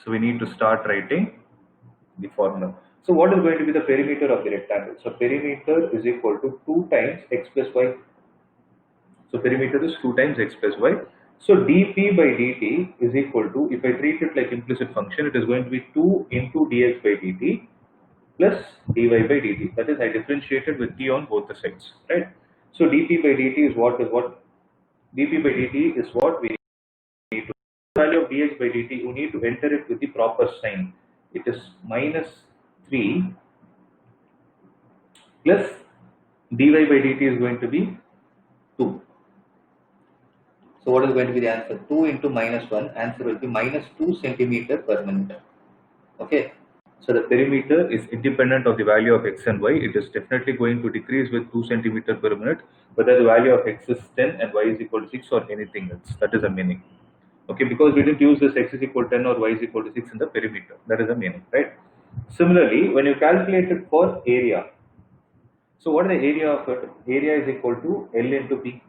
So we need to start writing the formula. So what is going to be the perimeter of the rectangle? So perimeter is equal to 2 times x plus y. So perimeter is 2 times x plus y. So dp by dt is equal to, if I treat it like implicit function, it is going to be 2 into dx by dt plus dy by dt. That is, I differentiated with t on both the sides, right? So dp by dt is what dp by dt is what we need to. The value of dx by dt, you need to enter it with the proper sign. It is minus 3 plus dy by dt is going to be 2. So what is going to be the answer? 2 into minus 1, answer will be minus 2 centimeter per minute. Okay. So the perimeter is independent of the value of x and y. It is definitely going to decrease with 2 centimeter per minute, whether the value of x is 10 and y is equal to 6 or anything else. That is the meaning. Okay, because we didn't use this x is equal to 10 or y is equal to 6 in the perimeter. That is the meaning, right? Similarly, when you calculate it for area, so what is the area of it? Area is equal to L into P.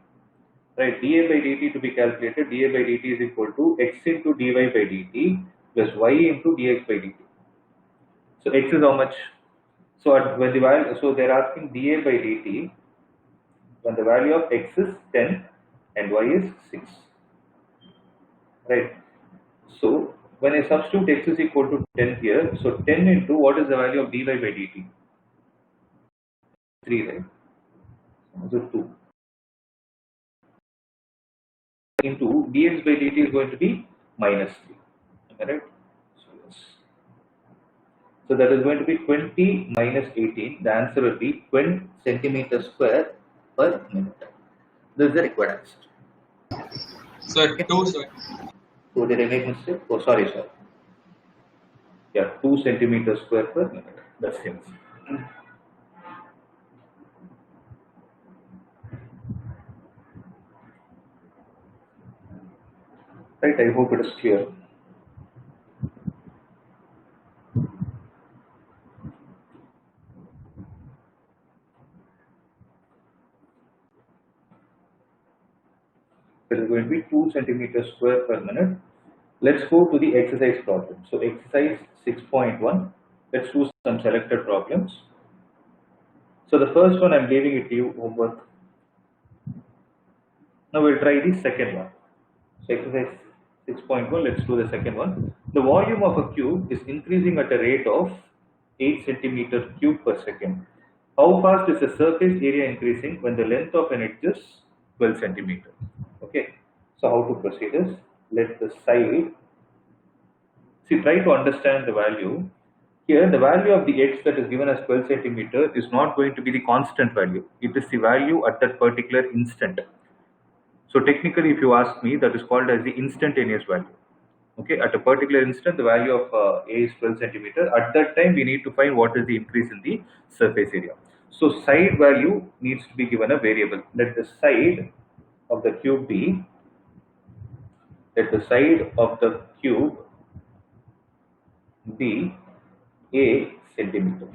Right, dA by dt to be calculated, dA by dt is equal to x into dy by dt plus y into dx by dt. So x is how much? So when the value, so they're asking dA by dt when the value of x is 10 and y is 6. Right. So when I substitute x is equal to 10 here, so 10 into what is the value of dy by dt? 3, right? So 2. Into dx by dt is going to be minus 3. Am I right? So yes. So that is going to be 20 minus 18. The answer will be 20 centimeters square per minute. This is the required answer. Sir, 2, sir. So did I make mistake? Oh, sorry, sir. Yeah, 2 centimeters square per minute. That's the answer. Right, I hope it is clear. It is going to be 2 centimeters square per minute. Let's go to the exercise problem. So exercise 6.1. Let's do some selected problems. So the first one I'm giving it to you homework. Now we'll try the second one. So exercise 6.1, let's do the second one. The volume of a cube is increasing at a rate of 8 centimeter cube per second. How fast is the surface area increasing when the length of an edge is 12 centimeter? Okay, so how to proceed is, let the side, see, try to understand the value. Here the value of the x that is given as 12 centimeter is not going to be the constant value. It is the value at that particular instant. So technically, if you ask me, that is called as the instantaneous value. Okay, at a particular instant, the value of A is 12 centimeter. At that time, we need to find what is the increase in the surface area. So side value needs to be given a variable. Let the side of the cube be, let the side of the cube be A centimeter.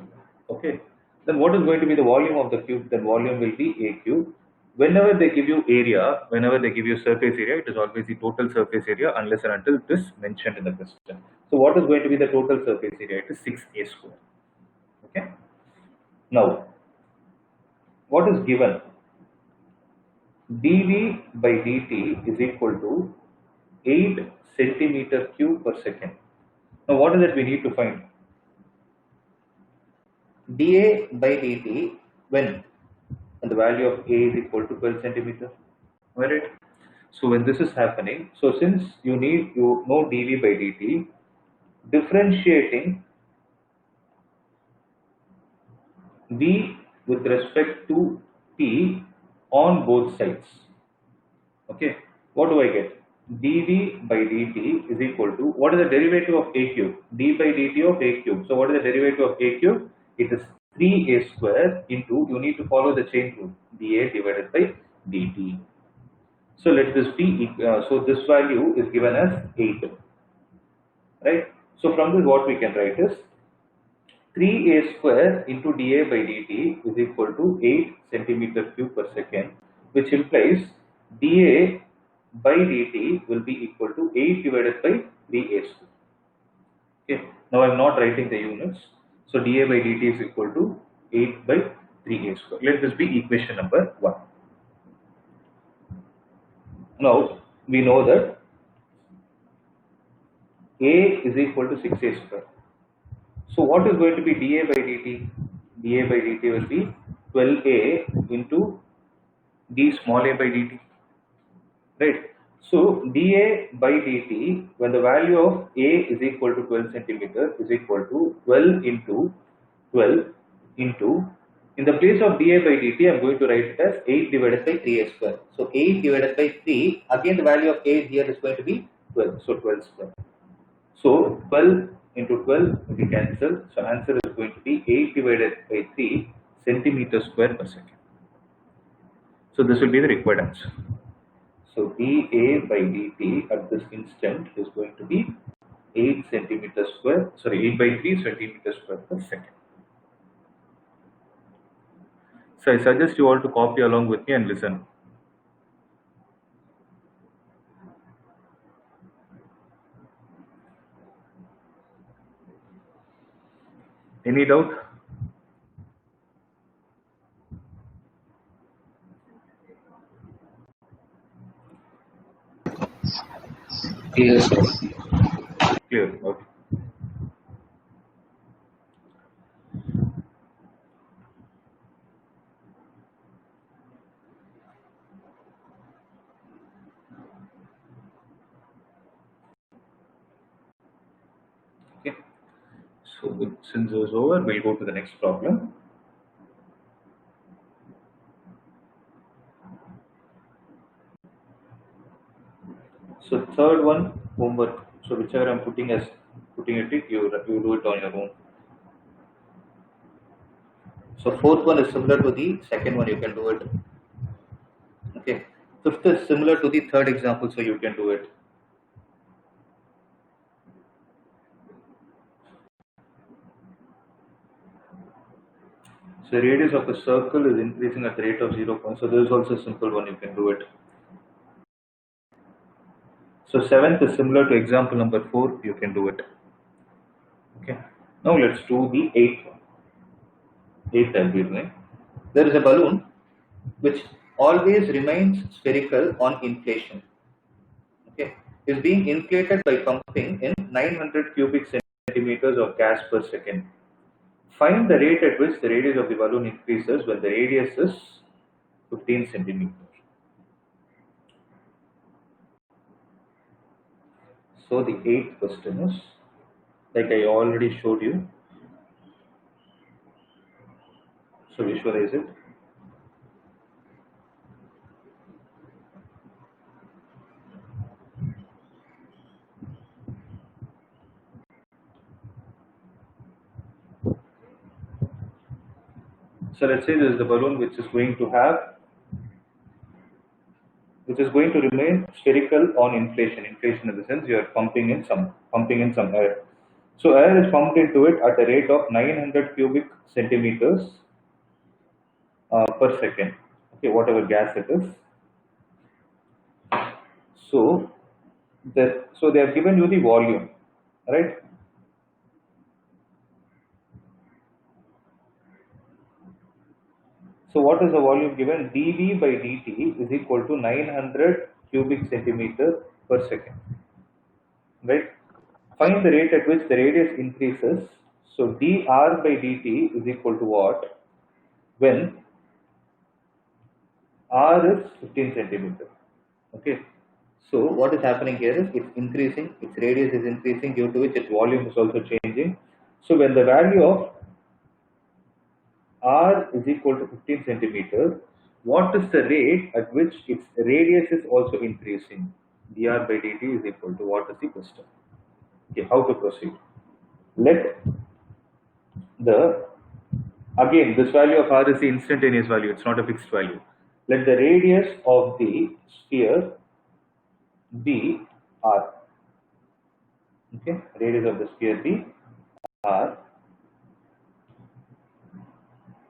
Okay, then what is going to be the volume of the cube? Then volume will be A cube. Whenever they give you area, whenever they give you surface area, it is always the total surface area unless and until it is mentioned in the question. So what is going to be the total surface area? It is 6a square. Okay. Now, what is given? dV by dt is equal to 8 centimeter cube per second. Now, what is it we need to find? dA by dt when the value of A is equal to 12 centimeter. Right? So when this is happening, so since you know dV by dt, differentiating V with respect to T on both sides. Okay, what do I get? dV by dt is equal to, what is the derivative of A cube? D by dt of A cube. So what is the derivative of A cube? It is 3a square into, you need to follow the chain rule, dA divided by dt. So let this be, so this value is given as 8, right? So from this what we can write is 3a square into dA by dt is equal to 8 centimeter cube per second, which implies dA by dt will be equal to 8 divided by 3a square. Okay, now I'm not writing the units. So dA by dt is equal to 8 by 3a square. Let this be equation number 1. Now we know that a is equal to 6a square. So what is going to be dA by dt? dA by dt will be 12a into d small a by dt, right? So dA by dt, when the value of a is equal to 12 centimeter, is equal to 12 into 12 into, in the place of dA by dt, I am going to write it as 8 divided by 3a square. So 8 divided by 3, again the value of a here is going to be 12, so 12 square. So 12 into 12 will be cancelled. So answer is going to be 8 divided by 3 centimeter square per second. So this will be the required answer. So dA by dt at this instant is going to be 8 centimeter square, sorry, 8 by 3 centimeter square per second. So I suggest you all to copy along with me and listen. Any doubt? Yes, sir. Clear. Okay. Okay. So since this is over, we'll go to the next problem. So third one, homework. So whichever I'm putting it, you do it on your own. So fourth one is similar to the second one, you can do it. Okay. Fifth is similar to the third example, so you can do it. So radius of a circle is increasing at the rate of 0. So this is also a simple one, you can do it. So seventh is similar to example number 4, you can do it. Okay. Now let's do the eighth one. Eighth I'll be doing. There is a balloon which always remains spherical on inflation. Okay, is being inflated by pumping in 900 cubic centimeters of gas per second. Find the rate at which the radius of the balloon increases when the radius is 15 centimeters. So the eighth question is, like I already showed you. So visualize it. So let's say this is the balloon which is going to remain spherical on inflation. Inflation in the sense you are pumping in some air. So air is pumped into it at a rate of 900 cubic centimeters per second. Okay, whatever gas it is. So they have given you the volume, right? So what is the volume given? dV by dt is equal to 900 cubic centimeter per second, right? Find the rate at which the radius increases. So dr by dt is equal to what? When r is 15 centimeter. Okay. So what is happening here is it's increasing, its radius is increasing, due to which its volume is also changing. So when the value of r is equal to 15 centimeters, what is the rate at which its radius is also increasing? dr by dt is equal to what is the question? Okay, how to proceed? Let the, again, this value of r is the instantaneous value, it's not a fixed value. Let the radius of the sphere be r. Okay, radius of the sphere be r.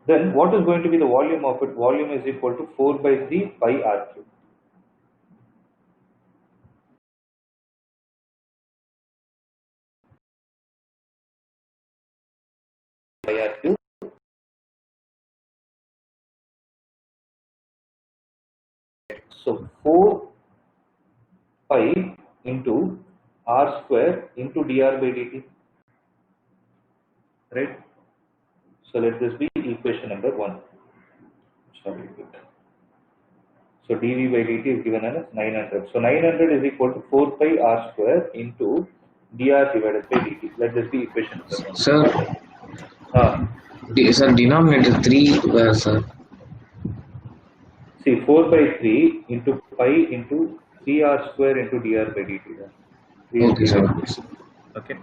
Then what is going to be the volume of it? Volume is equal to 4 by 3 pi r cube. pi r cube. So 4 pi into r square into dr by dt, right? So let this be equation number 1. Sorry. So dv by dt is given as 900. So 900 is equal to 4 pi r square into dr divided by dt. Let this be equation number 1. Sir, sir, denominator 3, sir. See, 4 by 3 into pi into 3r square into dr by dt. Okay, sir. Okay.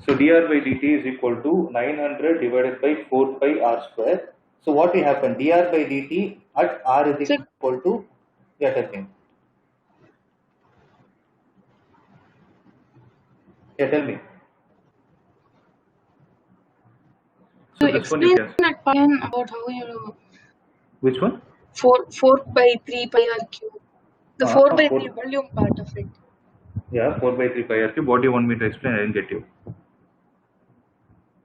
So dr by dt is equal to 900 divided by 4 pi r square. So what will happen? Dr by dt at r is equal to, yeah, tell me. Yeah, tell me. So explain at pi n about how you know. Which one? 4 by 3 pi r cube. The 4 by 3 volume part of it. Yeah, 4 by 3 pi r cube. What do you want me to explain? I didn't get you.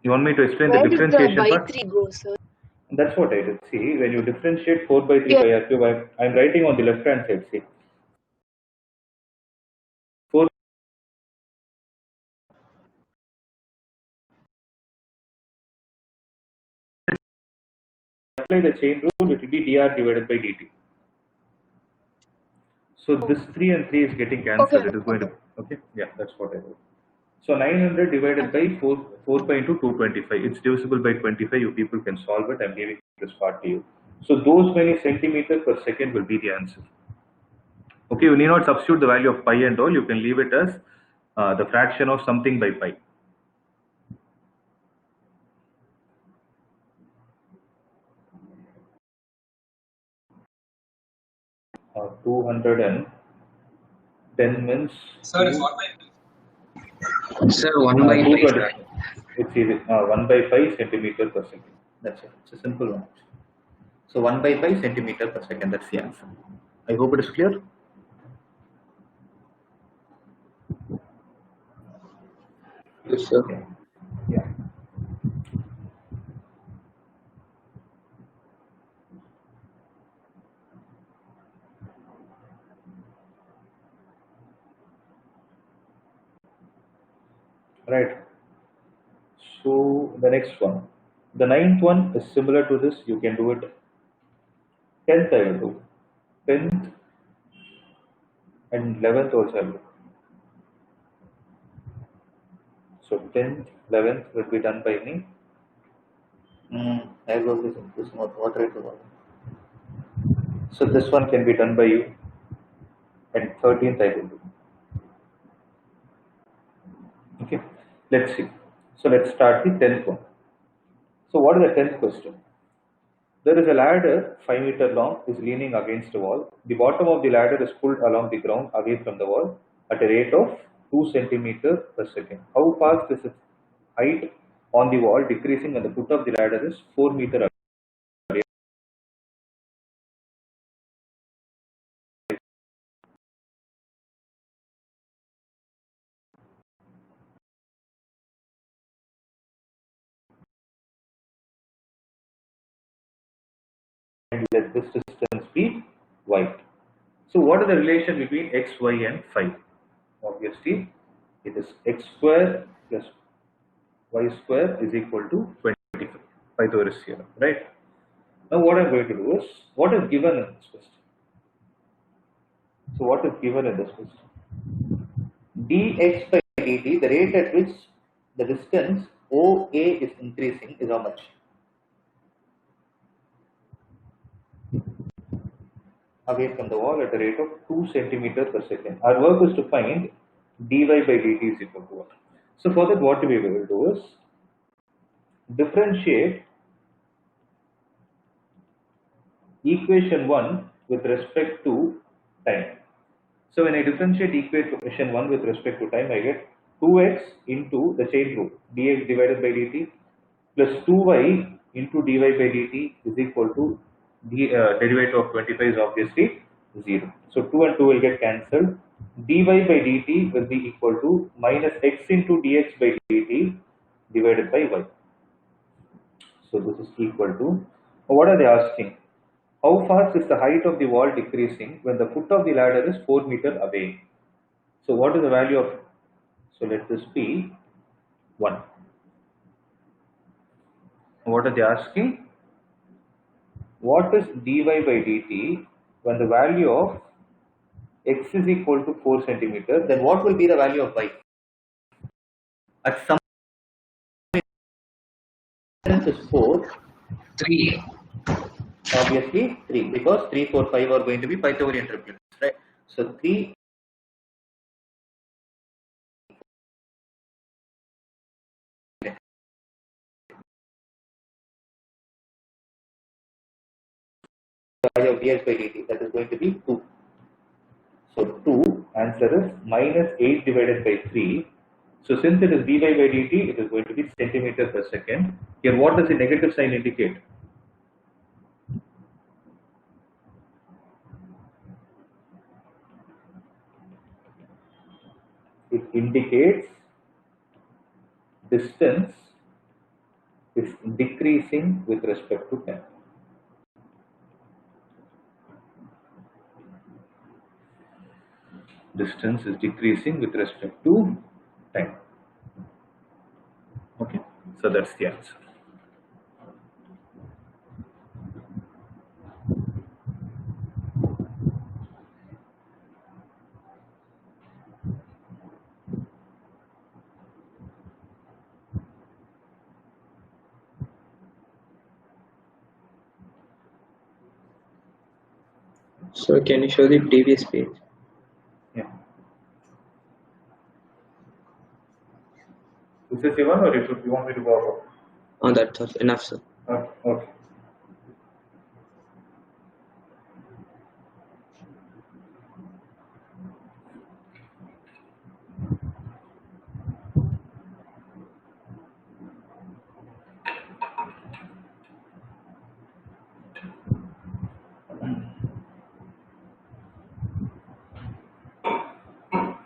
You want me to explain Where the did differentiation the by part? 3 go, sir? That's what I did. See, when you differentiate 4 by 3 Yeah. pi r cube, I'm writing on the left hand side. See, 4 apply the chain rule, it will be dr divided by dt. So this 3 and 3 is getting cancelled. Okay. It is going to, okay? Yeah, that's what I wrote. So 900 divided by 4 pi into 225. It's divisible by 25. You people can solve it. I'm giving this part to you. So those many centimeters per second will be the answer. Okay, you need not substitute the value of pi and all. You can leave it as the fraction of something by pi. Uh, 210 means. Sir, it's 1 by 5. Sir, 1 by 5. It's easy. 1 by 5 centimeter per second. That's it. It's a simple one. So 1 by 5 centimeter per second. That's the answer. I hope it is clear. Yes, sir. Yeah. Right. So the next one, the 9th one is similar to this. You can do it. 10th I will do. 10th and 11th also I will do. So 10th, 11th will be done by me. I will do this what I do. So this one can be done by you. And 13th I will do. Okay. Let's see. So let's start the 10th one. So what is the 10th question? There is a ladder 5 meters long is leaning against a wall. The bottom of the ladder is pulled along the ground away from the wall at a rate of 2 centimeters per second. How fast is its height on the wall decreasing and the foot of the ladder is 4 meters away? And let this distance be y. So what is the relation between x, y and phi? Obviously, it is x square plus y square is equal to 25. Pythagoras theorem, right? Now what I'm going to do is, what is given in this question? So what is given in this question? dx by dt, the rate at which the distance OA is increasing is how much? Away from the wall at a rate of 2 centimeters per second. Our work is to find dy by dt is equal to what? So for that, what we will do is differentiate equation 1 with respect to time. So when I differentiate equation 1 with respect to time, I get 2x into the chain rule, dx divided by dt plus 2y into dy by dt is equal to the derivative of 25 is obviously 0. So 2 and 2 will get cancelled. dy by dt will be equal to minus x into dx by dt divided by y. So this is equal to, what are they asking? How fast is the height of the wall decreasing when the foot of the ladder is 4 meters away? So what is the value of, so let this be 1. What are they asking? What is dy by dt when the value of x is equal to 4 centimeters, then what will be the value of y? At some point is 4, 3. obviously 3, because 3, 4, 5 are going to be Pythagorean triplets, right? So 3 value of dx by dt, that is going to be 2. So 2, answer is minus 8 divided by 3. So since it is dy by dt, it is going to be centimeter per second. Here what does the negative sign indicate? It indicates distance is decreasing with respect to time. Distance is decreasing with respect to time. Okay, so that's the answer. So can you show the previous page? Yeah. Is this one or you want me to go over? Oh, that's enough, sir. Okay.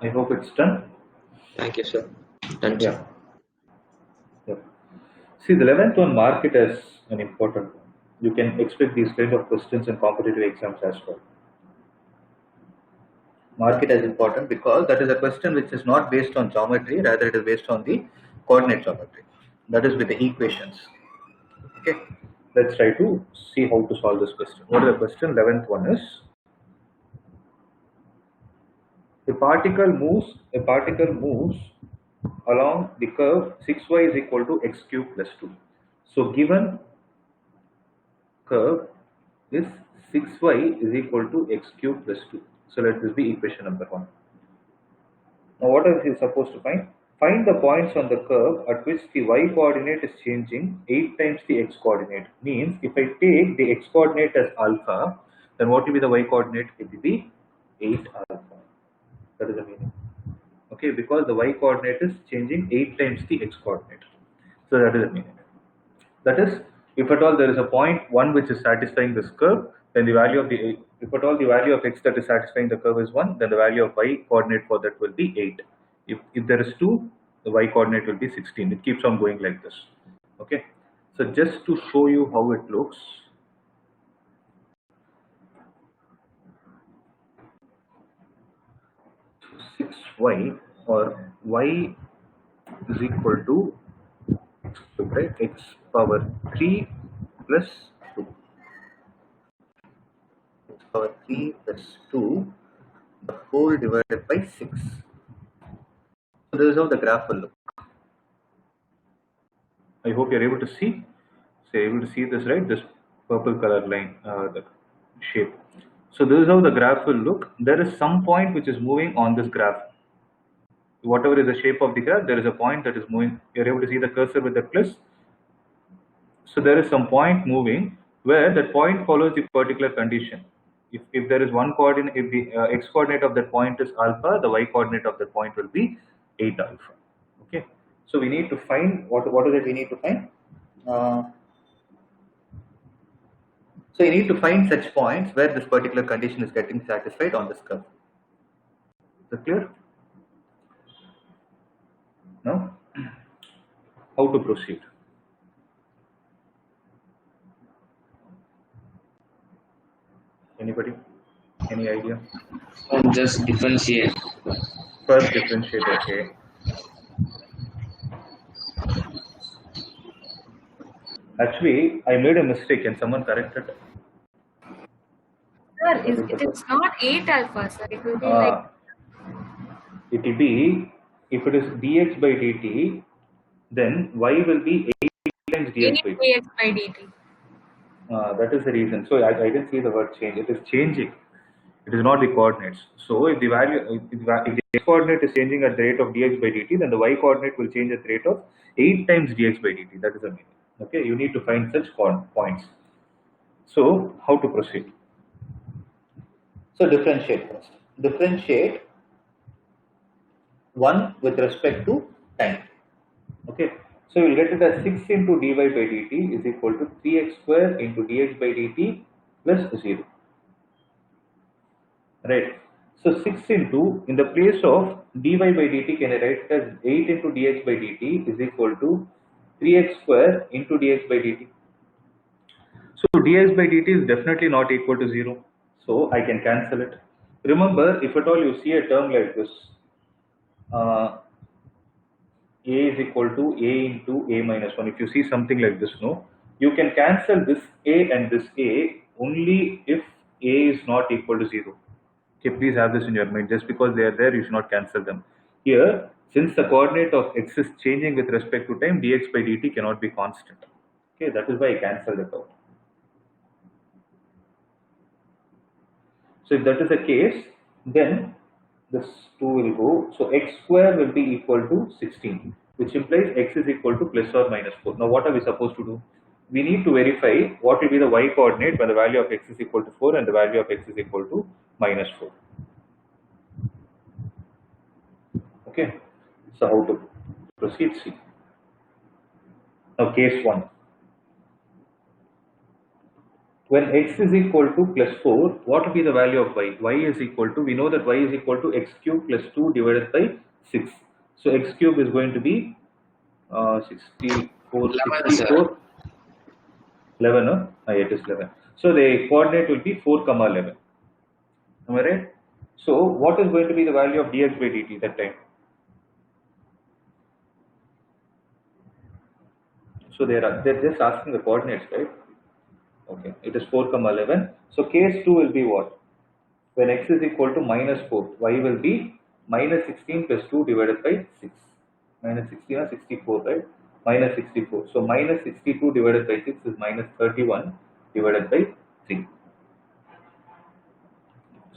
I hope it's done. Thank you, sir. Done, Yeah. sir. Yeah. See, the 11th one, mark it as an important one. You can expect these kind of questions in competitive exams as well. Mark it as important because that is a question which is not based on geometry, rather it is based on the coordinate geometry. That is with the equations. Okay, let's try to see how to solve this question. What is the question? 11th one is, a particle moves along the curve 6y is equal to x cube plus 2. So given curve is 6y is equal to x cube plus 2. So let this be equation number 1. Now what is he supposed to find? Find the points on the curve at which the y coordinate is changing 8 times the x coordinate. Means if I take the x coordinate as alpha, then what will be the y coordinate? It will be 8 alpha. That is the meaning. Okay, because the y coordinate is changing 8 times the x coordinate. So that is the meaning. That is, if at all there is a point 1 which is satisfying this curve, then the value of the, if at all the value of x that is satisfying the curve is 1, then the value of y coordinate for that will be 8. If there is 2, the y coordinate will be 16. It keeps on going like this. Okay, so just to show you how it looks, six y or y is equal to, right, x power 3 plus 2. X power 3 plus 2, the whole divided by 6. So this is how the graph will look. I hope you're able to see. So you're able to see this, right? This purple color line, the shape. So this is how the graph will look. There is some point which is moving on this graph. Whatever is the shape of the graph, there is a point that is moving. You're able to see the cursor with the plus. So there is some point moving where that point follows the particular condition. If there is one coordinate, if the x coordinate of that point is alpha, the y coordinate of that point will be 8 alpha. Okay. So we need to find, what is it we need to find? So you need to find such points where this particular condition is getting satisfied on this curve. Is that clear? No? How to proceed? Anybody? Any idea? So just differentiate. First differentiate, okay. Actually, I made a mistake. Can someone correct it? Sir, What is the it's not 8 alpha, sir. It will be like it will be, if it is dx by dt, then y will be 8 times dx 8 by dt. dx by dt. That is the reason. So I didn't see the word change. It is changing. It is not the coordinates. So if the value, if the x coordinate is changing at the rate of dx by dt, then the y coordinate will change at the rate of 8 times dx by dt. That is the meaning. Okay, you need to find such points. So how to proceed? So differentiate first. Differentiate 1 with respect to time. Okay, so you will get it as 6 into dy by dt is equal to 3x square into dx by dt plus 0. Right. So 6 into, in the place of dy by dt, can I write it as 8 into dx by dt is equal to 3x square into dx by dt. So dx by dt is definitely not equal to 0. So I can cancel it. Remember, if at all you see a term like this, a is equal to a into a minus 1. If you see something like this, no, you can cancel this a and this a only if a is not equal to 0. Okay, please have this in your mind. Just because they are there, you should not cancel them. Here, since the coordinate of x is changing with respect to time, dx by dt cannot be constant. Okay, that is why I cancelled it out. So if that is the case, then this 2 will go. So x square will be equal to 16, which implies x is equal to plus or minus 4. Now what are we supposed to do? We need to verify what will be the y coordinate when the value of x is equal to 4 and the value of x is equal to minus 4. Okay, so how to proceed? See. Now case 1. When x is equal to plus 4, what will be the value of y? Y is equal to, we know that y is equal to x cube plus 2 divided by 6. So x cube is going to be 64, 64, 11, no? It is 11. So the coordinate will be 4, 11. Am I right? So what is going to be the value of dx by dt that time? So they're just asking the coordinates, right? Okay, it is 4, 11. So case 2 will be what? When x is equal to minus 4, y will be minus 16 plus 2 divided by 6. Minus 16 or 64, right? Minus 64. So minus 62 divided by 6 is minus 31 divided by 3.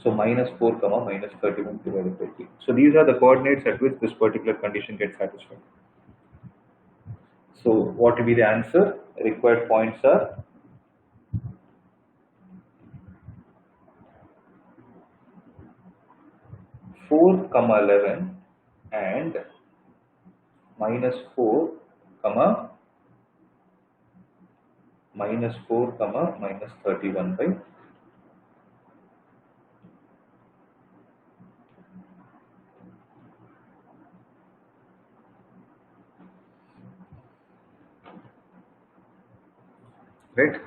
So minus 4 comma minus 31 divided by 3. So these are the coordinates at which this particular condition gets satisfied. So what will be the answer? Required points are 4, 11 and minus 4, minus 4, minus 31 by 3. Right?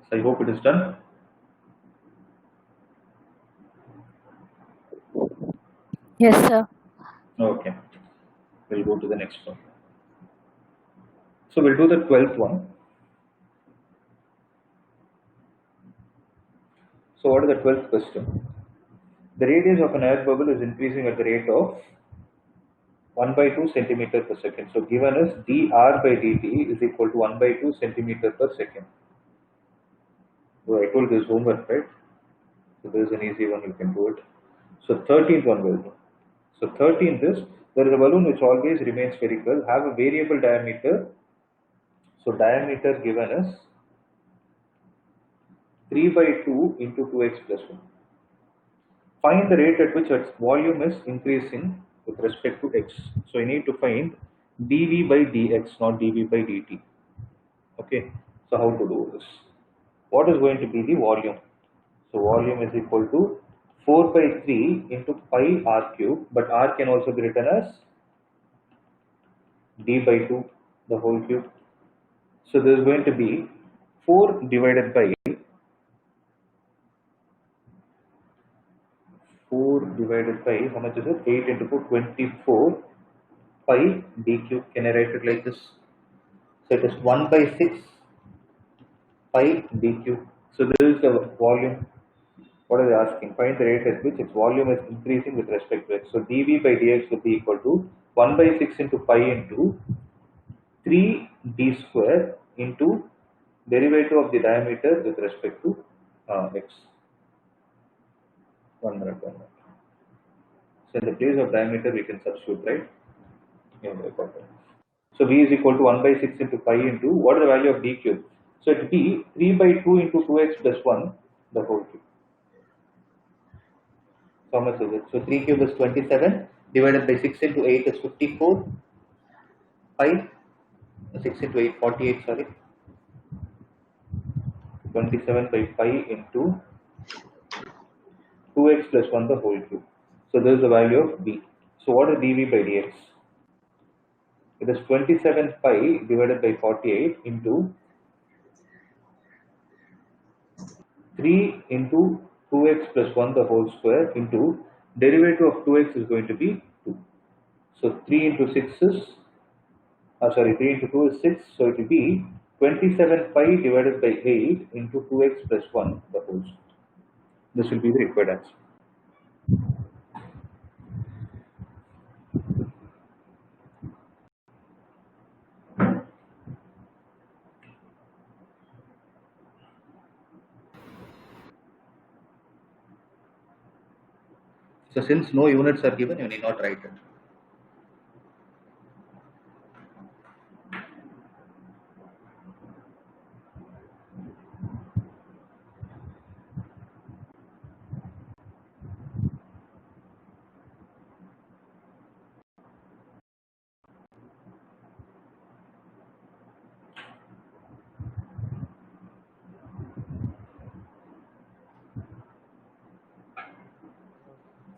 So I hope it is done. Yes, sir. Okay. We'll go to the next one. So we'll do the 12th one. So what is the 12th question? The radius of an air bubble is increasing at the rate of 1 by 2 centimeter per second. So given us dr by dt is equal to 1 by 2 centimeter per second. So I told this homework, right? So there is an easy one, you can do it. So 13th one will do. So 13th is, there is a balloon which always remains spherical, have a variable diameter. So diameter given as 3 by 2 into 2x plus 1. Find the rate at which its volume is increasing with respect to x. So you need to find dv by dx, not dv by dt. Okay, so how to do this? What is going to be the volume? So volume is equal to 4 by 3 into pi r cube, but r can also be written as d by 2 the whole cube. So there is going to be 4 divided by 4 divided by, how much is it? 8 into 4, 24 pi d cube. Can I write it like this? So it is 1 by 6 pi d cube. So this is the volume. What are they asking? Find the rate at which its volume is increasing with respect to x. So dv by dx will be equal to 1 by 6 into pi into 3 d square into derivative of the diameter with respect to x. 1 minute. So in the place of diameter we can substitute, right? Yeah, so v is equal to 1 by 6 into pi into, what is the value of d cube? So it will be 3 by 2 into 2x plus 1 the whole cube. So how much is it? So 3 cube is 27 divided by 6 into 8 is 54 pi. 6 into 8, 48, sorry. 27 by pi into 2x plus 1 the whole cube. So this is the value of v. So what is dv by dx? It is 27 pi divided by 48 into 3 into 2x plus 1 the whole square into derivative of 2x is going to be 2. So 3 into 6 is, 3 into 2 is 6. So it will be 27 pi divided by 8 into 2x plus 1 the whole square. This will be the required answer. So since no units are given, you need not write it.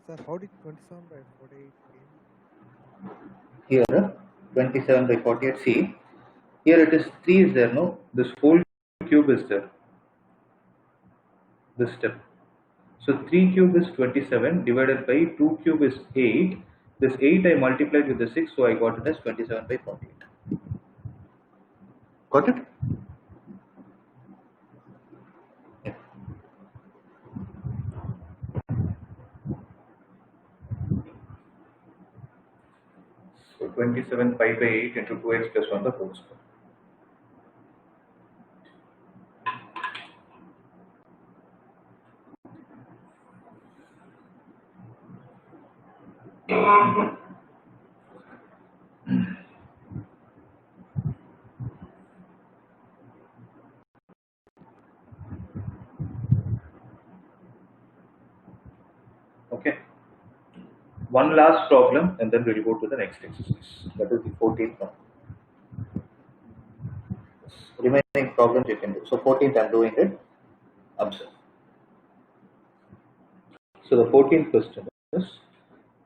Sir, how did 27 by 48 came? Here, 27 by 48. See, here it is 3 is there, no? This whole cube is there. This step. So 3 cube is 27 divided by 2 cube is 8. This 8 I multiplied with the 6, so I got it as 27 by 48. Got it? Yeah. So 27 pi by 8 into 2x plus 1 the whole square. Okay. One last problem and then we'll go to the next exercise. That is the 14th one. Remaining problems you can do. So 14th I'm doing it. Observe. So the 14th question is,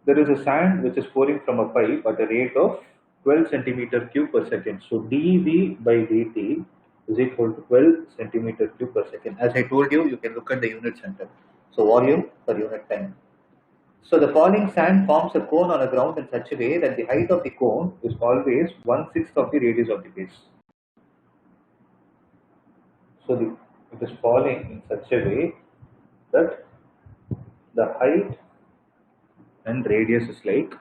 there is a sand which is pouring from a pipe at a rate of 12 centimeter cube per second. So dV by dt is equal to 12 centimeter cube per second. As I told you, you can look at the unit center. So volume per unit time. So the falling sand forms a cone on a ground in such a way that the height of the cone is always 1/6 of the radius of the base. So it is falling in such a way that the height and radius is like,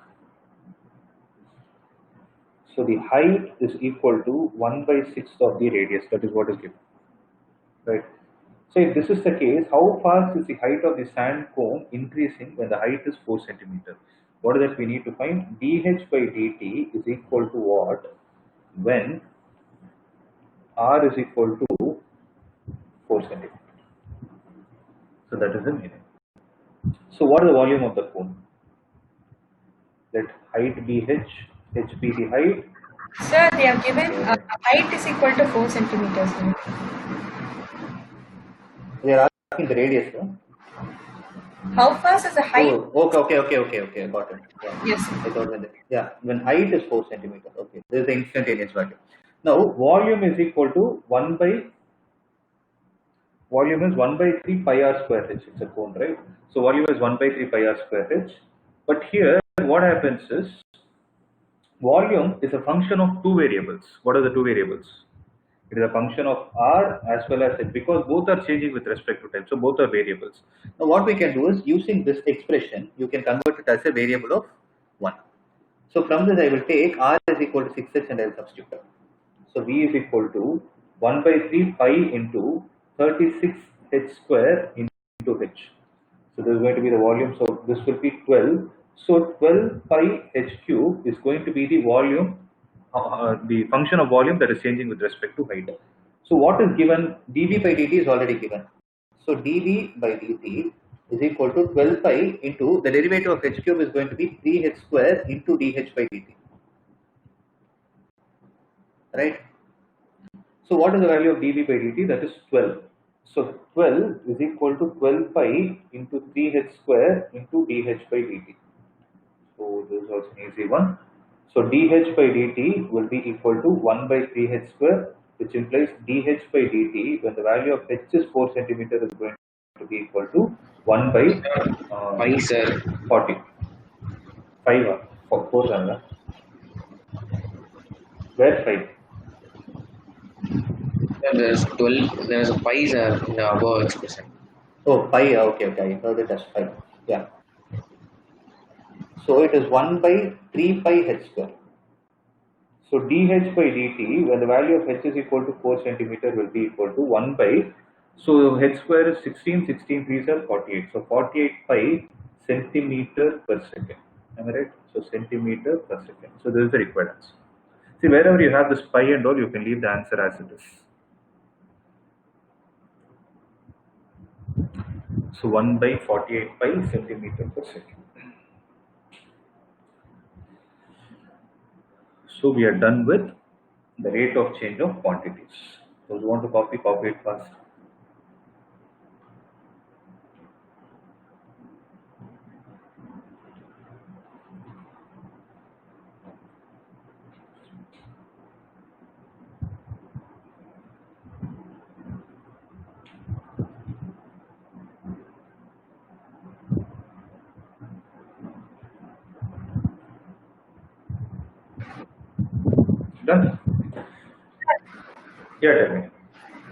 so the height is equal to 1/6 of the radius. That is what is given, right? So if this is the case, how fast is the height of the sand cone increasing when the height is 4 centimeter? What is that we need to find? dH by dt is equal to what when r is equal to 4 centimeter. So that is the meaning. So what is the volume of the cone? Let height be h be the height, Sir, they have given height is equal to 4 centimeters. They are asking the radius, no? How fast is the height? Oh, okay. Got it. Yeah. Yes. I thought when height is 4 centimeters. Okay, this is the instantaneous value. Now volume is equal to 1 by 3 pi r square h. It's a cone, right? So volume is 1 by 3 pi r square h. But here, what happens is volume is a function of two variables. What are the two variables? It is a function of r as well as h, because both are changing with respect to time. So both are variables. Now what we can do is, using this expression, you can convert it as a variable of 1. So from this I will take r is equal to 6h and I will substitute it. So v is equal to 1 by 3 pi into 36 h square into h. So this is going to be the volume. So this will be 12. So 12 pi h cube is going to be the volume, the function of volume that is changing with respect to height. So what is given? dv by dt is already given. So dv by dt is equal to 12 pi into the derivative of h cube is going to be 3h square into dh by dt. Right? So what is the value of dv by dt? That is 12. So 12 is equal to 12 pi into 3h square into dh by dt. So this is also an easy one. So dh by dt will be equal to 1 by 3h square, which implies dh by dt, when the value of h is 4 centimeter, is going to be equal to 1 by Pi, sir. 40. 5 4 where 5? There's 12. There's a pi, sir, in the above expression. Oh, pi. Okay. I heard it as 5. Yeah. So it is 1 by 3 pi h square. So dh by dt, when the value of h is equal to 4 centimeter, will be equal to 1 by, so h square is 16, 16 3s are 48. So 48 pi centimeter per second. Am I right? So centimeter per second. So this is the required answer. See, wherever you have this pi and all, you can leave the answer as it is. So 1 by 48 pi centimeter per second. So we are done with the rate of change of quantities. Those who want to copy it fast. Done? Yeah, tell me.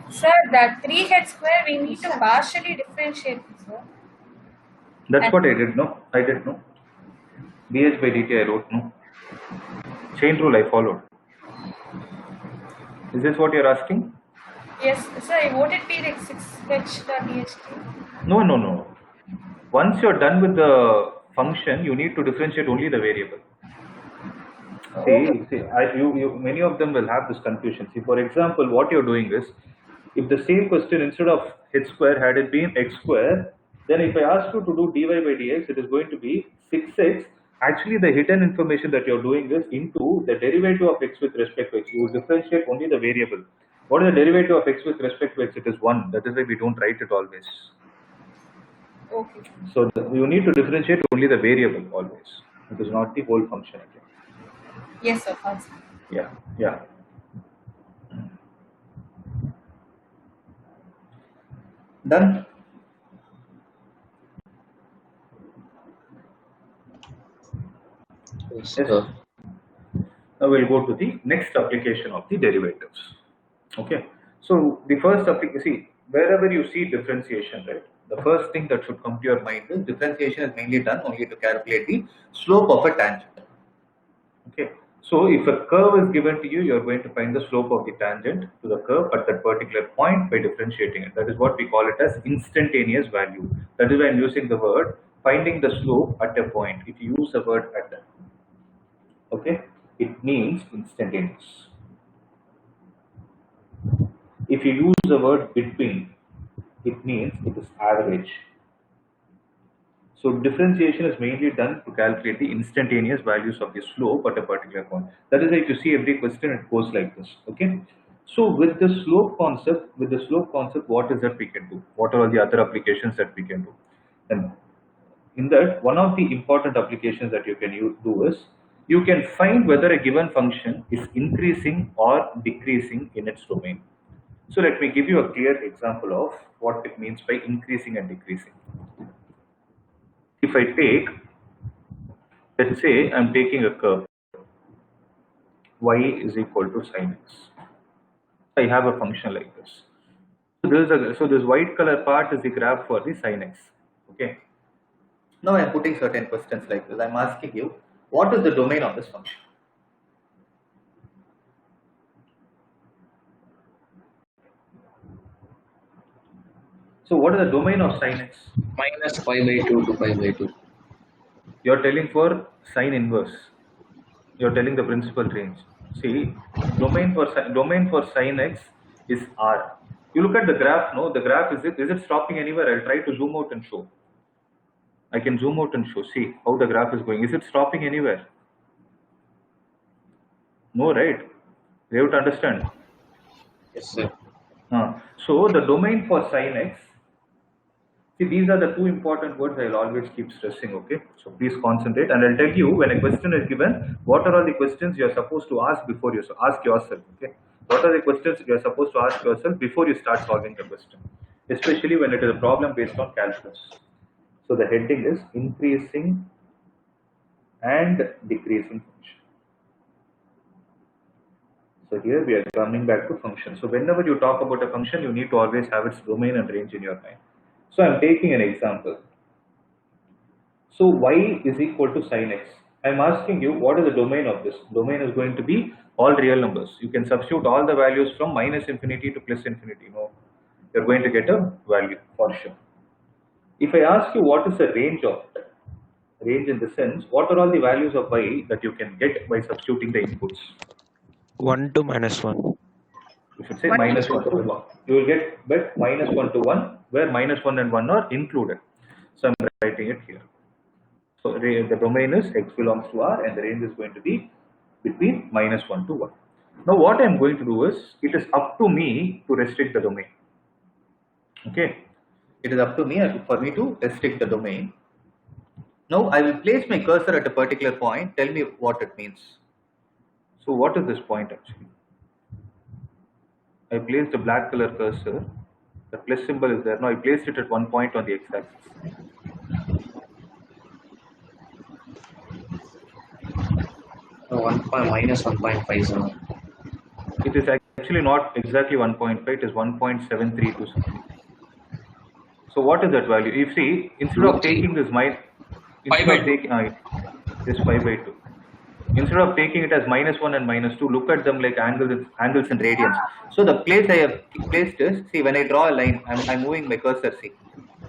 Sir, that 3h square we need to partially differentiate, sir. That's what I did, no? I did, no? dh by dt I wrote, no? Chain rule I followed. Is this what you're asking? Yes, sir. Would it be like 6h dht? No. Once you're done with the function, you need to differentiate only the variable. See, many of them will have this confusion. See, for example, what you're doing is, if the same question, instead of h square, had it been x square, then if I ask you to do dy by dx, it is going to be 6x. Actually, the hidden information that you're doing is into the derivative of x with respect to x. You will differentiate only the variable. What is the derivative of x with respect to x? It is 1. That is why we don't write it always. Okay. So you need to differentiate only the variable always. It is not the whole function again. Yes, sir. Fast. Yeah. Done? Yes, Yes. sir. Now we'll go to the next application of the derivatives. Okay. So the first application, see, wherever you see differentiation, right, the first thing that should come to your mind is differentiation is mainly done only to calculate the slope of a tangent. Okay. So if a curve is given to you, you're going to find the slope of the tangent to the curve at that particular point by differentiating it. That is what we call it as instantaneous value. That is why I'm using the word finding the slope at a point. If you use the word at a, okay, it means instantaneous. If you use the word between, it means it is average. So differentiation is mainly done to calculate the instantaneous values of the slope at a particular point. That is, if you see every question, it goes like this. Okay. So with the slope concept, what is that we can do? What are the other applications that we can do? And in that, one of the important applications that you can do is you can find whether a given function is increasing or decreasing in its domain. So let me give you a clear example of what it means by increasing and decreasing. If I take, let's say I'm taking a curve y is equal to sin x. I have a function like this. So this white color part is the graph for the sin x. Okay. Now I'm putting certain questions like this. I'm asking you, what is the domain of this function? So what is the domain of sin x? Minus pi by 2 to pi by 2. You're telling for sine inverse. You're telling the principal range. See, domain for sin x is R. You look at the graph, no? The graph, is it stopping anywhere? I'll try to zoom out and show. I can zoom out and show. See how the graph is going. Is it stopping anywhere? No, right? We have to understand. Yes, sir. So the domain for sin x, see, these are the two important words I'll always keep stressing, okay? So please concentrate, and I'll tell you when a question is given, what are all the questions you're supposed to ask before you ask yourself, okay? What are the questions you're supposed to ask yourself before you start solving the question, especially when it is a problem based on calculus. So the heading is increasing and decreasing function. So here we are coming back to function. So whenever you talk about a function, you need to always have its domain and range in your mind. So I'm taking an example. So y is equal to sin x. I'm asking you, what is the domain of this? Domain is going to be all real numbers. You can substitute all the values from minus infinity to plus infinity. No, you're going to get a value for sure. If I ask you what is the range of it, range in the sense, what are all the values of y that you can get by substituting the inputs? 1 to minus 1. You should say minus 1 to 1. You will get bet minus 1 to 1, where minus 1 and 1 are included. So I'm writing it here. So the domain is x belongs to R, and the range is going to be between minus 1 to 1. Now what I'm going to do is, it is up to me to restrict the domain. Okay. It is up to me for me to restrict the domain. Now I will place my cursor at a particular point. Tell me what it means. So what is this point actually? I placed a black color cursor. The plus symbol is there. Now I placed it at one point on the x-axis. Minus 1.57. It is actually not exactly 1.5. It is 1.732 something. So what is that value? You see, instead of taking this this pi by 2. Instead of taking it as minus 1 and minus 2, look at them like angles and radians. So the place I have placed is, see, when I draw a line, I'm moving my cursor, see.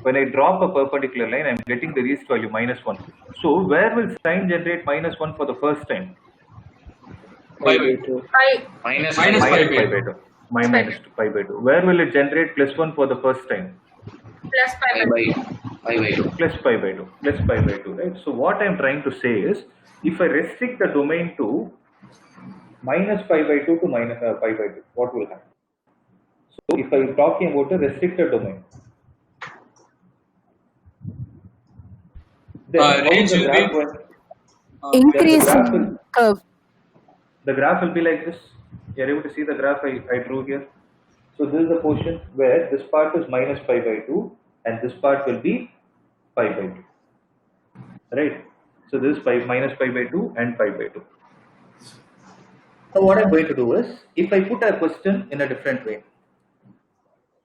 When I drop a perpendicular line, I'm getting the least value, minus 1. So where will sine generate minus 1 for the first time? Pi by 2. Minus pi by 2. Minus pi by 2. Where will it generate plus 1 for the first time? Plus pi by 2. Plus pi by 2. Plus pi by 2, right? So what I'm trying to say is, if I restrict the domain to minus pi by 2 to minus pi by 2, what will happen? So if I'm talking about a restricted domain, then how is the graph going? Increasing curve. The graph will be like this. You're able to see the graph I drew here. So this is the portion where this part is minus pi by 2 and this part will be pi by 2. Right? So this is minus pi by 2 and pi by 2. So what I'm going to do is, if I put a question in a different way,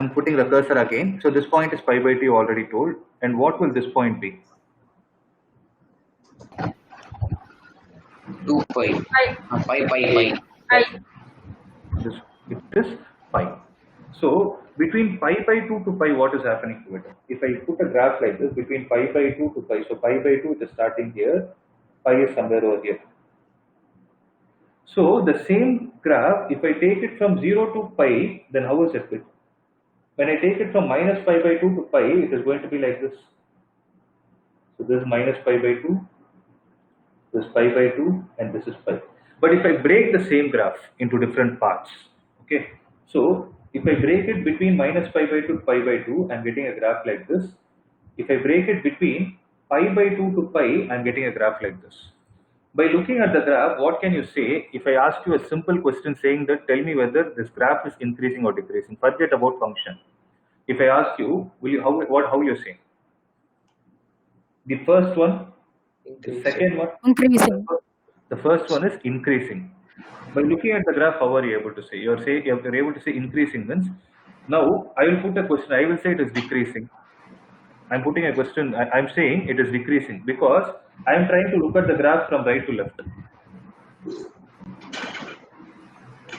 I'm putting the cursor again. So this point is pi by 2 already told. And what will this point be? 2 pi. Pi. It is pi. So between pi by 2 to pi, what is happening to it? If I put a graph like this, between pi by 2 to pi, so pi by 2 is starting here, pi is somewhere over here. So the same graph, if I take it from 0 to pi, then how is it? When I take it from minus pi by 2 to pi, it is going to be like this. So this is minus pi by 2, this is pi by 2, and this is pi. But if I break the same graph into different parts, okay, so if I break it between minus pi by 2 to pi by 2, I'm getting a graph like this. If I break it between pi by 2 to pi, I'm getting a graph like this. By looking at the graph, what can you say? If I ask you a simple question saying that, tell me whether this graph is increasing or decreasing. Forget about function. If I ask you, will you how will you say? The first one, the second one, Increasing. the first one is increasing. By looking at the graph, how are you able to say? You're able to say increasing means. Now I will put a question. I will say it is decreasing. I'm putting a question. I'm saying it is decreasing because I'm trying to look at the graph from right to left.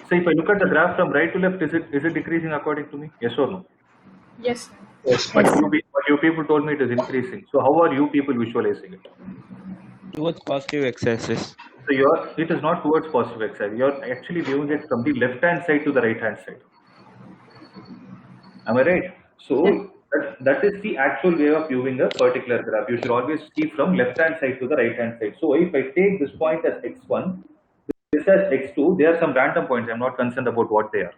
So if I look at the graph from right to left, is it decreasing according to me? Yes or no? Yes. But you people told me it is increasing. So how are you people visualizing it? Towards positive x-axis. So it is not towards positive x-axis. You're actually viewing it from the left-hand side to the right-hand side. Am I right? So that is the actual way of viewing a particular graph. You should always see from left-hand side to the right-hand side. So if I take this point as x1, this as x2, there are some random points. I'm not concerned about what they are.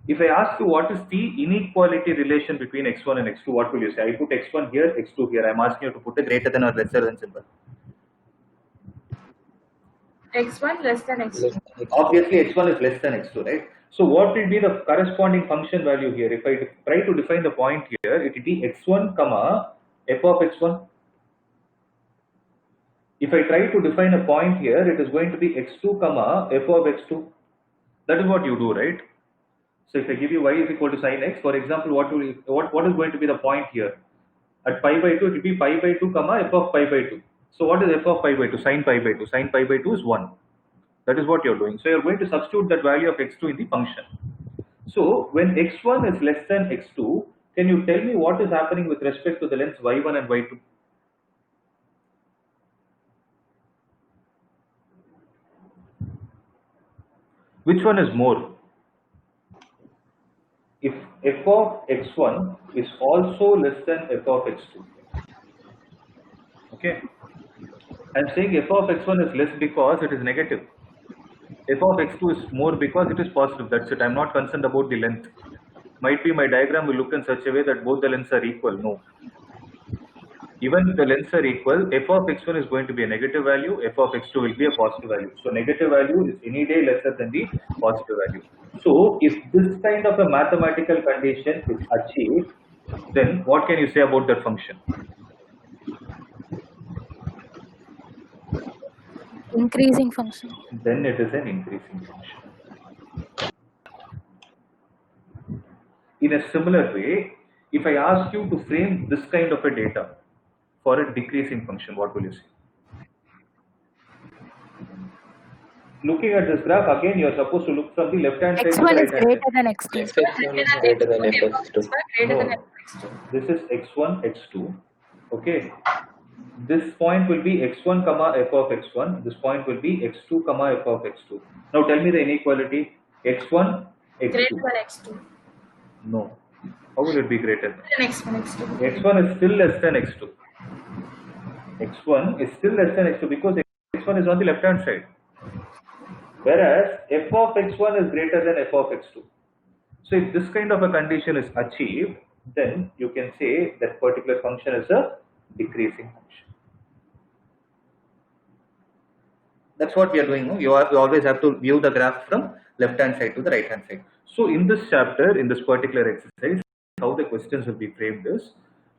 If I ask you what is the inequality relation between x1 and x2, what will you say? I put x1 here, x2 here. I'm asking you to put a greater than or lesser than symbol. X1 less than x2. Obviously, x1 is less than x2, right? So what will be the corresponding function value here? If I try to define the point here, it will be x1 comma f of x1. If I try to define a point here, it is going to be x2 comma f of x2. That is what you do, right? So if I give you y is equal to sin x, for example, what is going to be the point here? At pi by 2, it will be pi by 2 comma f of pi by 2. So what is f of pi by 2? Sin pi by 2. Sin pi by 2 is 1. That is what you're doing. So you're going to substitute that value of x2 in the function. So when x1 is less than x2, can you tell me what is happening with respect to the lengths y1 and y2? Which one is more? If f of x1 is also less than f of x2. Okay. I'm saying f of x1 is less because it is negative. F of x2 is more because it is positive. That's it. I'm not concerned about the length. Might be my diagram will look in such a way that both the lengths are equal. No. Even if the lengths are equal, f of x1 is going to be a negative value, f of x2 will be a positive value. So negative value is any day lesser than the positive value. So if this kind of a mathematical condition is achieved, then what can you say about that function? Increasing function. Then it is an increasing function. In a similar way, if I ask you to frame this kind of a data for a decreasing function, what will you say? Looking at this graph, again, you are supposed to look from the left-hand side to the X1 is right-hand side. greater than x2. X1 is greater than f(x2). No, this is x1, x2. Okay. This point will be x1 comma f of x1. This point will be x2 comma f of x2. Now tell me the inequality. x1, x2. Greater than x2. No. How will it be greater? Than x1, x2. x1 is still less than x2. x1 is still less than x2 because x1 is on the left-hand side. Whereas f of x1 is greater than f of x2. So if this kind of a condition is achieved, then you can say that particular function is a decreasing function. That's what we are doing. No? You always have to view the graph from left-hand side to the right-hand side. So in this chapter, in this particular exercise, how the questions will be framed is,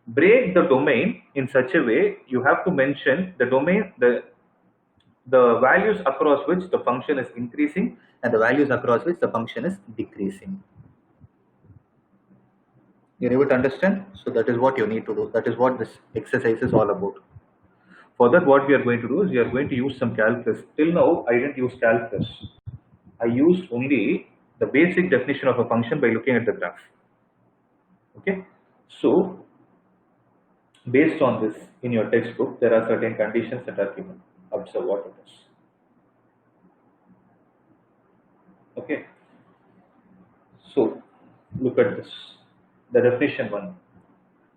break the domain in such a way you have to mention the domain, the values across which the function is increasing and the values across which the function is decreasing. You're able to understand? So that is what you need to do. That is what this exercise is all about. For that, what we are going to do is we are going to use some calculus. Till now, I didn't use calculus. I used only the basic definition of a function by looking at the graph. Okay? So, based on this, in your textbook, there are certain conditions that are given. Observe what it is. Okay? So, look at this. The definition one.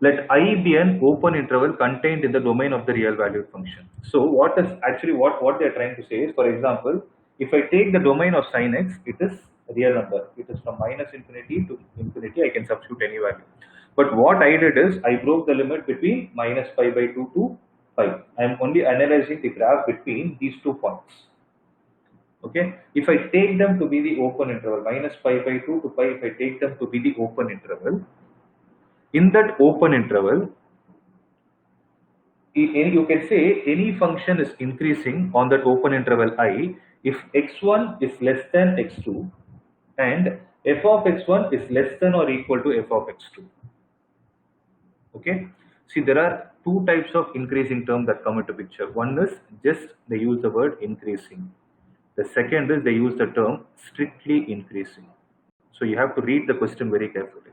let I be an open interval contained in the domain of the real valued function. So what is actually what they're trying to say is, for example, if I take the domain of sin x, it is a real number. It is from minus infinity to infinity. I can substitute any value. But what I did is I broke the limit between minus pi by 2 to pi. I am only analyzing the graph between these 2 points. Okay, if I take them to be the open interval, minus pi by 2 to pi, if I take them to be the open interval, in that open interval, you can say any function is increasing on that open interval I if x1 is less than x2 and f of x1 is less than or equal to f of x2. Okay, see, there are two types of increasing term that come into picture. One is just they use the word increasing. The second is they use the term strictly increasing. So you have to read the question very carefully.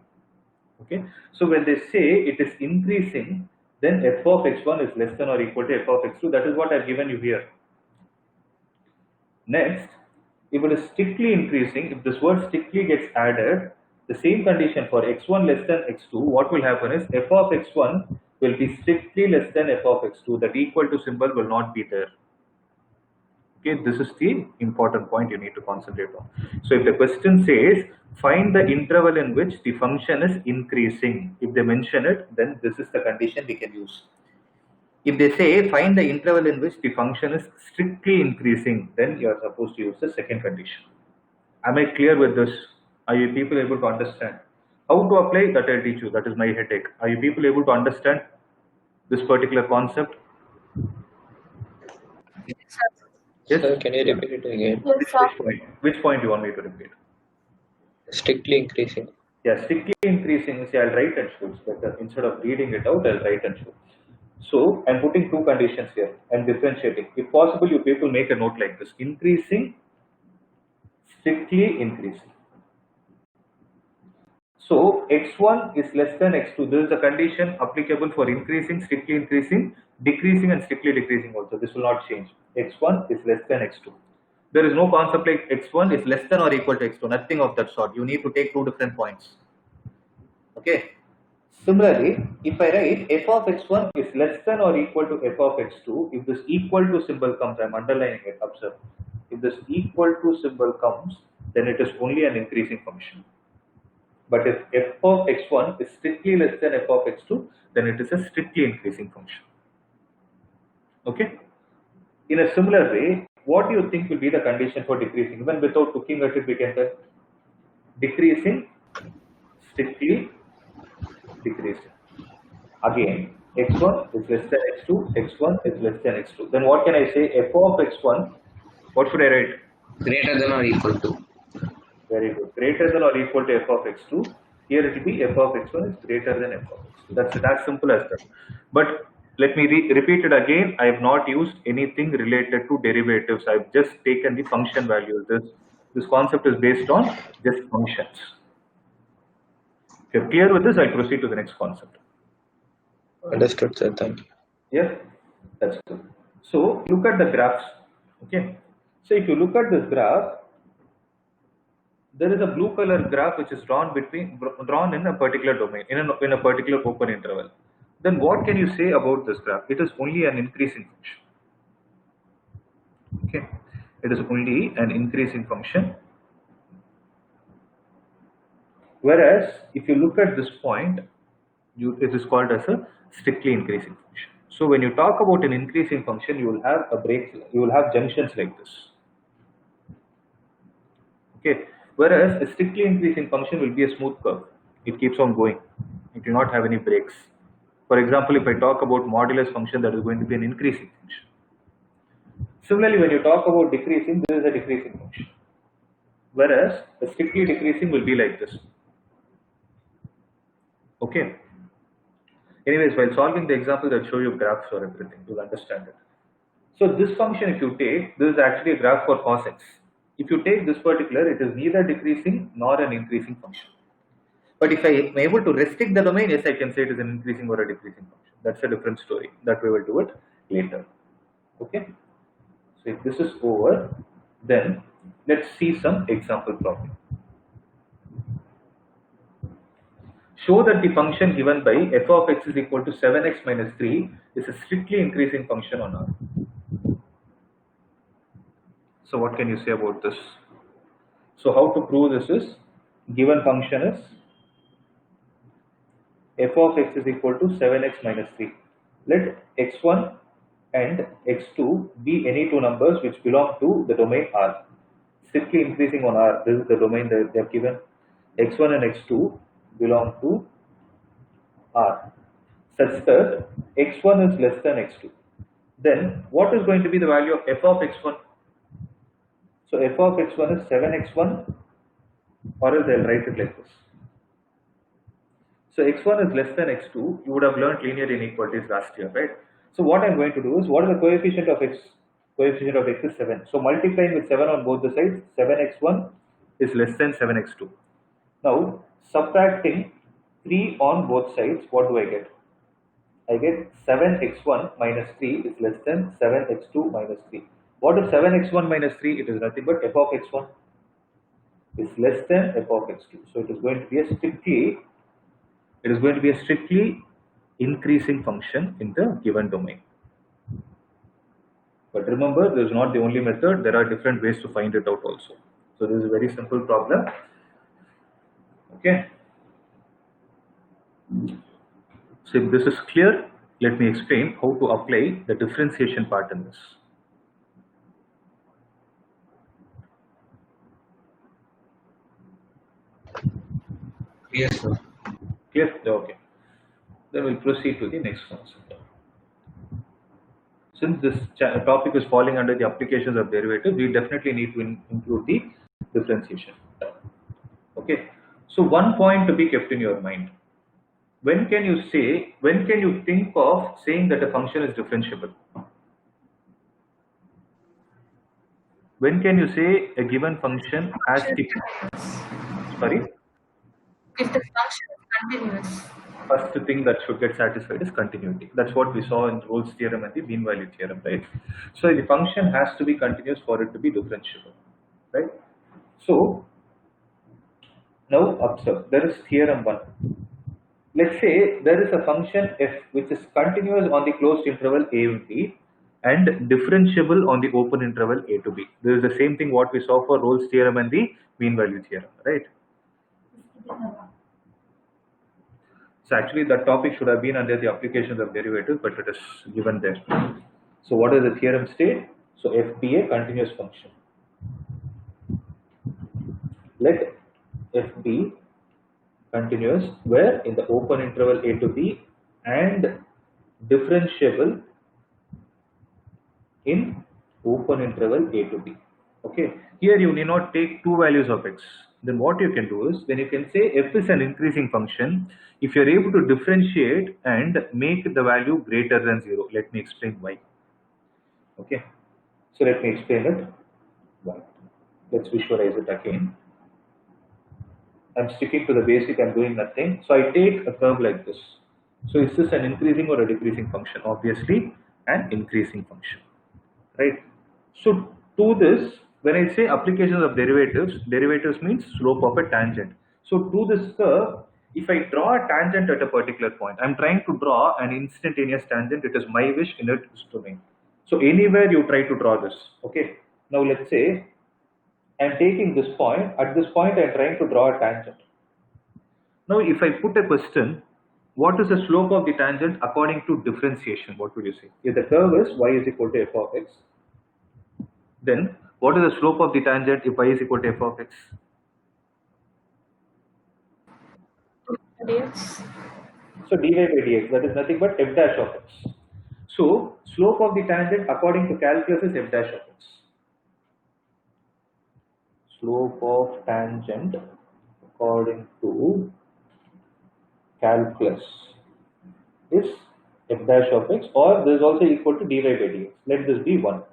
Okay, so when they say it is increasing, then f of x1 is less than or equal to f of x2. That is what I've given you here. Next, if it is strictly increasing, if this word strictly gets added, the same condition for x1 less than x2, what will happen is f of x1 will be strictly less than f of x2. That equal to symbol will not be there. Okay, this is the important point you need to concentrate on. So if the question says find the interval in which the function is increasing, if they mention it, then this is the condition we can use. If they say find the interval in which the function is strictly increasing, then you are supposed to use the second condition. Am I clear with this? Are you people able to understand? How to apply that I'll teach you. That is my headache. Are you people able to understand this particular concept? Yes? Sir, can you repeat it again? Which point do you want me to repeat? Strictly increasing. Yeah, strictly increasing. See, I'll write and show. It's better. Instead of reading it out, I'll write and show. So I'm putting two conditions here. I'm differentiating. If possible, you people make a note like this: increasing, strictly increasing. So x1 is less than x2. This is the condition applicable for increasing, strictly increasing, decreasing, and strictly decreasing also. This will not change. x1 is less than x2. There is no concept like x1 is less than or equal to x2. Nothing of that sort. You need to take two different points. Okay. Similarly, if I write f of x1 is less than or equal to f of x2, if this equal to symbol comes, I'm underlining it, observe. If this equal to symbol comes, then it is only an increasing function. But if f of x1 is strictly less than f of x2, then it is a strictly increasing function. Okay? In a similar way, what do you think will be the condition for decreasing? Even without looking at it, we can say decreasing, strictly decreasing. Again, x1 is less than x2, x1 is less than x2. Then what can I say? F of x1, what should I write? Greater than or equal to. Very good. Greater than or equal to f of x2. Here it will be f of x1 is greater than f of x2. That's as simple as that. But let me repeat it again. I have not used anything related to derivatives. I've just taken the function values. This concept is based on just functions. If you're clear with this, I'll proceed to the next concept. Understood, sir. Thank you. Yes, that's good. So look at the graphs. Okay. So if you look at this graph, there is a blue color graph which is drawn in a particular domain, in a particular open interval. Then what can you say about this graph? It is only an increasing function. Okay, it is only an increasing function. Whereas if you look at this point, it is called as a strictly increasing function. So when you talk about an increasing function, you will have you will have junctions like this. Okay. Whereas a strictly increasing function will be a smooth curve. It keeps on going. It will not have any breaks. For example, if I talk about modulus function, that is going to be an increasing function. Similarly, when you talk about decreasing, this is a decreasing function. Whereas a strictly decreasing will be like this. Okay. Anyways, while solving the example, I'll show you graphs for everything. You'll understand it. So this function, if you take, this is actually a graph for cos x. If you take this particular, it is neither decreasing nor an increasing function. But if I am able to restrict the domain, yes, I can say it is an increasing or a decreasing function. That's a different story. That we will do it later. Okay. So if this is over, then let's see some example problem. show that the function given by f of x is equal to 7x minus 3 is a strictly increasing function on R. So what can you say about this? So how to prove this is, given function is f of x is equal to 7x minus 3. Let x1 and x2 be any two numbers which belong to the domain R. Strictly increasing on R, this is the domain that they have given. x1 and x2 belong to R, such that x1 is less than x2. Then what is going to be the value of f of x1? So f of x1 is 7x1, or else I'll write it like this. So x1 is less than x2. You would have learned linear inequalities last year, right? So what I'm going to do is, what is the coefficient of x? Coefficient of x is 7. So multiplying with 7 on both the sides, 7x1 is less than 7x2. Now subtracting 3 on both sides, what do I get? I get 7x1 minus 3 is less than 7x2 minus 3. What is 7x1 minus 3? It is nothing but f of x1 is less than f of x2. So it is going to be a strictly increasing function in the given domain. But remember, this is not the only method. There are different ways to find it out also. So this is a very simple problem. Okay. So if this is clear, let me explain how to apply the differentiation part in this. Yes, sir. Clear? Okay. Then we'll proceed to the next concept. Since this topic is falling under the applications of derivatives, we definitely need to include the differentiation. Okay. So one point to be kept in your mind. When can you think of saying that a function is differentiable? When can you say a given function has the... Sorry? If the function is continuous. First thing that should get satisfied is continuity. That's what we saw in Rolle's theorem and the mean value theorem, right? So the function has to be continuous for it to be differentiable, right? So now observe, there is theorem 1. Let's say there is a function f which is continuous on the closed interval a and b and differentiable on the open interval a to b. This is the same thing what we saw for Rolle's theorem and the mean value theorem, right? So actually that topic should have been under the applications of derivatives, but it is given there. So what does the theorem state? So f be a continuous function. Let f be continuous where in the open interval a to b and differentiable in open interval a to b. Okay, here you need not take two values of x. Then what you can do is, then you can say f is an increasing function if you are able to differentiate and make the value greater than 0. Let me explain why. Okay, so let me explain it. Why? Let's visualize it again. I'm sticking to the basic, I'm doing nothing. So I take a curve like this. So is this an increasing or a decreasing function? Obviously an increasing function, right? So to this, when I say applications of derivatives means slope of a tangent. So to this curve, if I draw a tangent at a particular point, I'm trying to draw an instantaneous tangent. It is my wish in its domain. So anywhere you try to draw this, okay? Now let's say I'm taking this point. At this point, I'm trying to draw a tangent. Now, if I put a question, what is the slope of the tangent according to differentiation? What would you say? If the curve is y is equal to f of x, then what is the slope of the tangent if y is equal to f of x? Dx. So dy by dx, that is nothing but f dash of x. So slope of the tangent according to calculus is f dash of x. Slope of tangent according to calculus is f dash of x, or this is also equal to dy by dx. Let this be 1.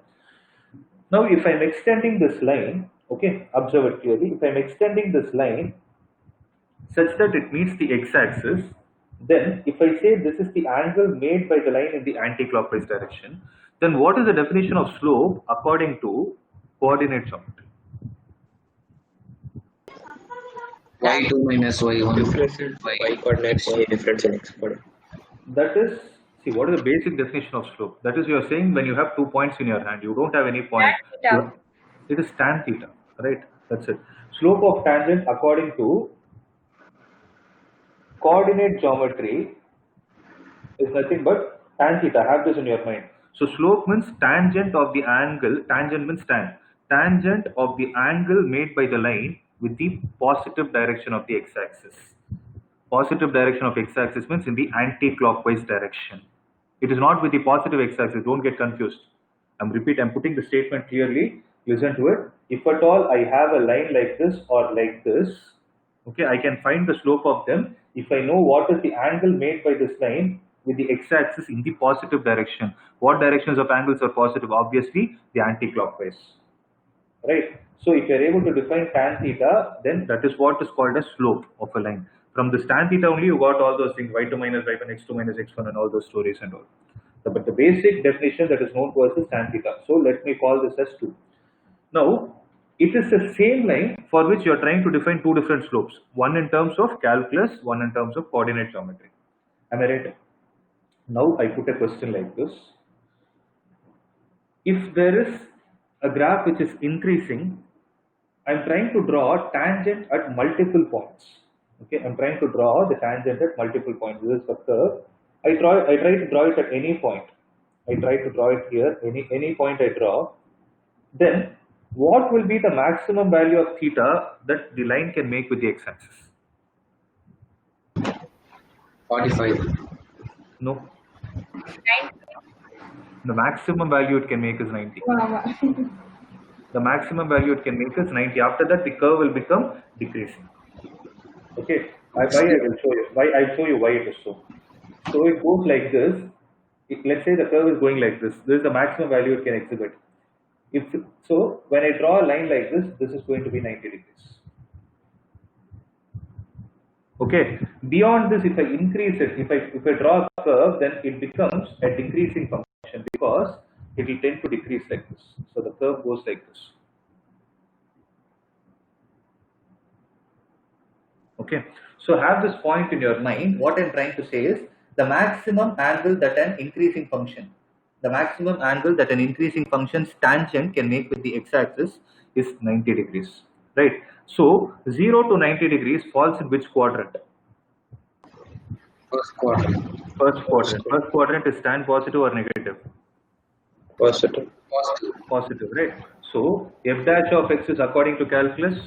Now if I'm extending this line, okay, observe it clearly. If I'm extending this line such that it meets the x-axis, then if I say this is the angle made by the line in the anti-clockwise direction, then what is the definition of slope according to coordinate geometry? y2 minus y1. Difference in y coordinates, y difference in x coordinates. That is, see, what is the basic definition of slope? That is, you are saying when you have 2 points in your hand, you don't have any point. Tan It is tan theta, right? That's it. Slope of tangent according to coordinate geometry is nothing but tan theta. Have this in your mind. So slope means tangent of the angle. Tangent means tan. Tangent of the angle made by the line with the positive direction of the x-axis. Positive direction of x-axis means in the anti-clockwise direction. It is not with the positive x-axis. Don't get confused. I'm putting the statement clearly. Listen to it. If at all I have a line like this or like this, okay, I can find the slope of them if I know what is the angle made by this line with the x-axis in the positive direction. What directions of angles are positive? Obviously, the anti-clockwise. Right? So if you are able to define tan theta, then that is what is called a slope of a line. From this tan theta only, you got all those things, y2 minus y1, x2 minus x1 and all those stories and all. But the basic definition that is known to us is tan theta. So let me call this as 2. Now, it is the same line for which you are trying to define two different slopes. One in terms of calculus, one in terms of coordinate geometry. Am I right? Now I put a question like this. If there is a graph which is increasing, I am trying to draw a tangent at multiple points. Okay, I am trying to draw the tangent at multiple points. This is the curve. I try to draw it at any point. I try to draw it here, any point I draw. Then what will be the maximum value of theta that the line can make with the x-axis? 45. No. The maximum value it can make is 90. The maximum value it can make is 90. After that, the curve will become decreasing. Okay. Why I will show you. I'll show you why it is so. So it goes like this. Let's say the curve is going like this. This is the maximum value it can exhibit. So when I draw a line like this is going to be 90 degrees. Okay. Beyond this, if I increase it, if I draw a curve, then it becomes a decreasing function because it will tend to decrease like this. So the curve goes like this. Okay. So have this point in your mind. What I'm trying to say is the maximum angle that an increasing function's tangent can make with the x-axis is 90 degrees, right? So 0 to 90 degrees falls in which quadrant? First quadrant. First quadrant. First quadrant is tan positive or negative? Positive. Positive, right? So f dash of x is according to calculus.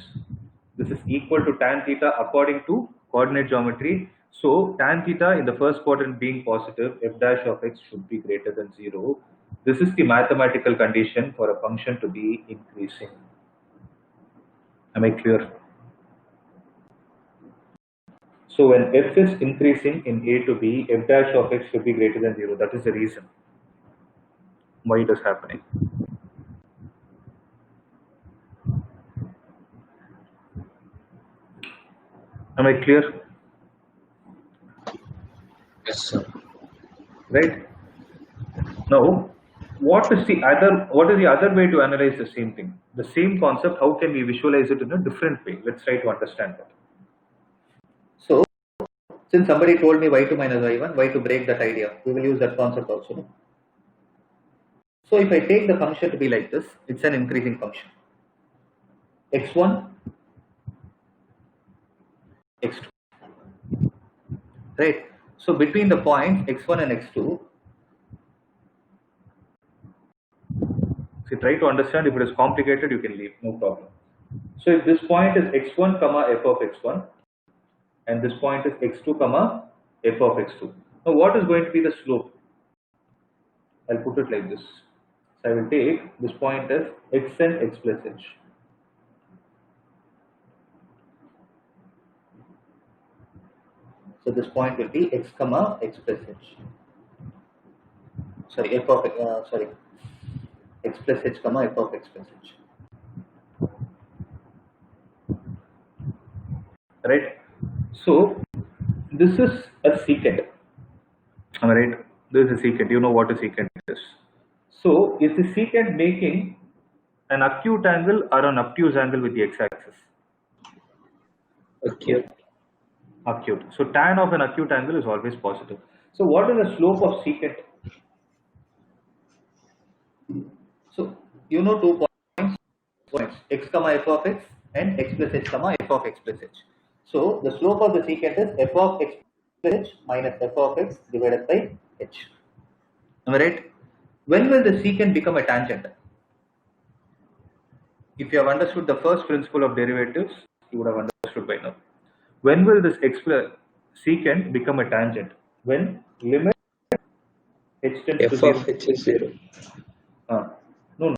This is equal to tan theta according to coordinate geometry. So tan theta in the first quadrant being positive, f dash of x should be greater than 0. This is the mathematical condition for a function to be increasing. Am I clear? So when f is increasing in a to b, f dash of x should be greater than 0. That is the reason why it is happening. Am I clear? Yes, sir. Right? Now, what is the other way to analyze the same thing? The same concept, how can we visualize it in a different way? Let's try to understand that. So, since somebody told me y2 minus y1, why to break that idea? We will use that concept also. No? So, if I take the function to be like this, it's an increasing function. x1, x2. Right? So, between the points x1 and x2, so try to understand. If it is complicated, you can leave, no problem. So if this point is x1 comma f of x1 and this point is x2 comma f of x2. Now what is going to be the slope? I'll put it like this. So I will take this point as xn x plus h. So this point will be x comma x plus h. Sorry, f of x plus h comma f of x plus h. Right? So this is a secant. Am I right? This is a secant. You know what a secant is. So is the secant making an acute angle or an obtuse angle with the x-axis? Acute. Acute. So tan of an acute angle is always positive. So what is the slope of secant? So you know 2 points, x comma f of x and x plus h comma f of x plus h. So the slope of the secant is f of x plus h minus f of x divided by h. Am I right? When will the secant become a tangent? If you have understood the first principle of derivatives, you would have understood by now. When will this secant become a tangent? When limit h tends to F 0. of h is 0. No.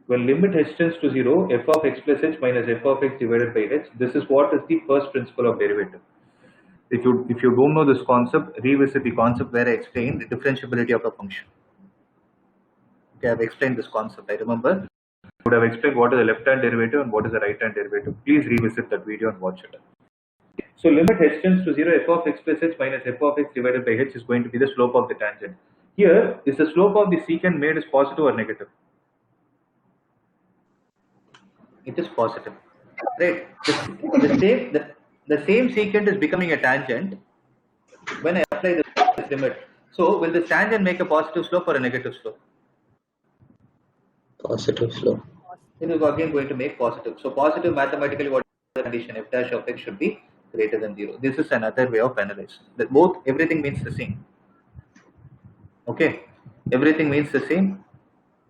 When limit h tends to 0, f of x plus h minus f of x divided by h. This is what is the first principle of derivative. If you don't know this concept, revisit the concept where I explained the differentiability of a function. Okay, I have explained this concept. I remember I would have explained what is the left-hand derivative and what is the right-hand derivative. Please revisit that video and watch it. So limit h tends to 0, f of x plus h minus f of x divided by h is going to be the slope of the tangent. Here, is the slope of the secant made is positive or negative? It is positive, right? The same secant is becoming a tangent when I apply this limit. So will this tangent make a positive slope or a negative slope? Positive slope. It is again going to make positive. So positive mathematically, what is the condition? F dash of x should be greater than 0. This is another way of analyzing. That everything means the same. Okay, everything means the same.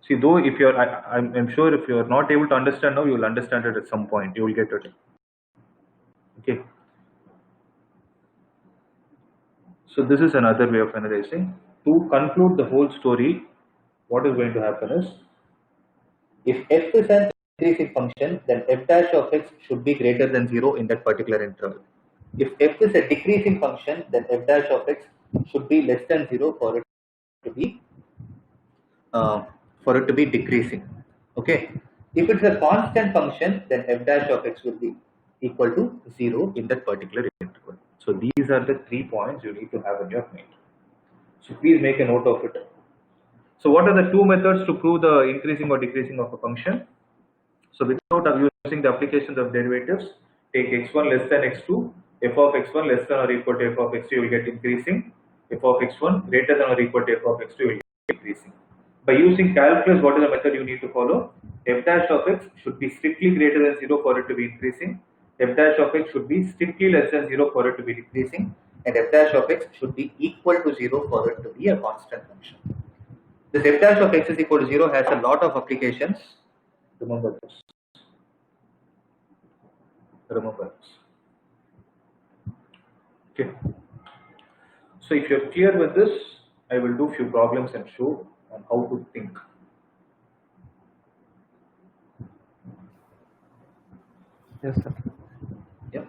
See, though if you're, I'm sure if you're not able to understand now, you will understand it at some point. You will get it. Okay. So this is another way of analyzing. To conclude the whole story, what is going to happen is, if f is an increasing function, then f dash of x should be greater than 0 in that particular interval. If f is a decreasing function, then f dash of x should be less than 0 for it to be decreasing. Okay. If it's a constant function, then f dash of x will be equal to 0 in that particular interval. So these are the 3 points you need to have in your mind. So please make a note of it. So what are the 2 methods to prove the increasing or decreasing of a function? So without using the applications of derivatives, take x1 less than x2, f of x1 less than or equal to f of x2, you will get increasing. F of x1 greater than or equal to f of x2, you will get decreasing. By using calculus, what is the method you need to follow? F dash of x should be strictly greater than 0 for it to be increasing. F dash of x should be strictly less than 0 for it to be decreasing. And f dash of x should be equal to 0 for it to be a constant function. This f dash of x is equal to 0 has a lot of applications. Remember this. Remember this. Okay. So if you're clear with this, I will do few problems and show on how to think. Yes, sir. Yeah.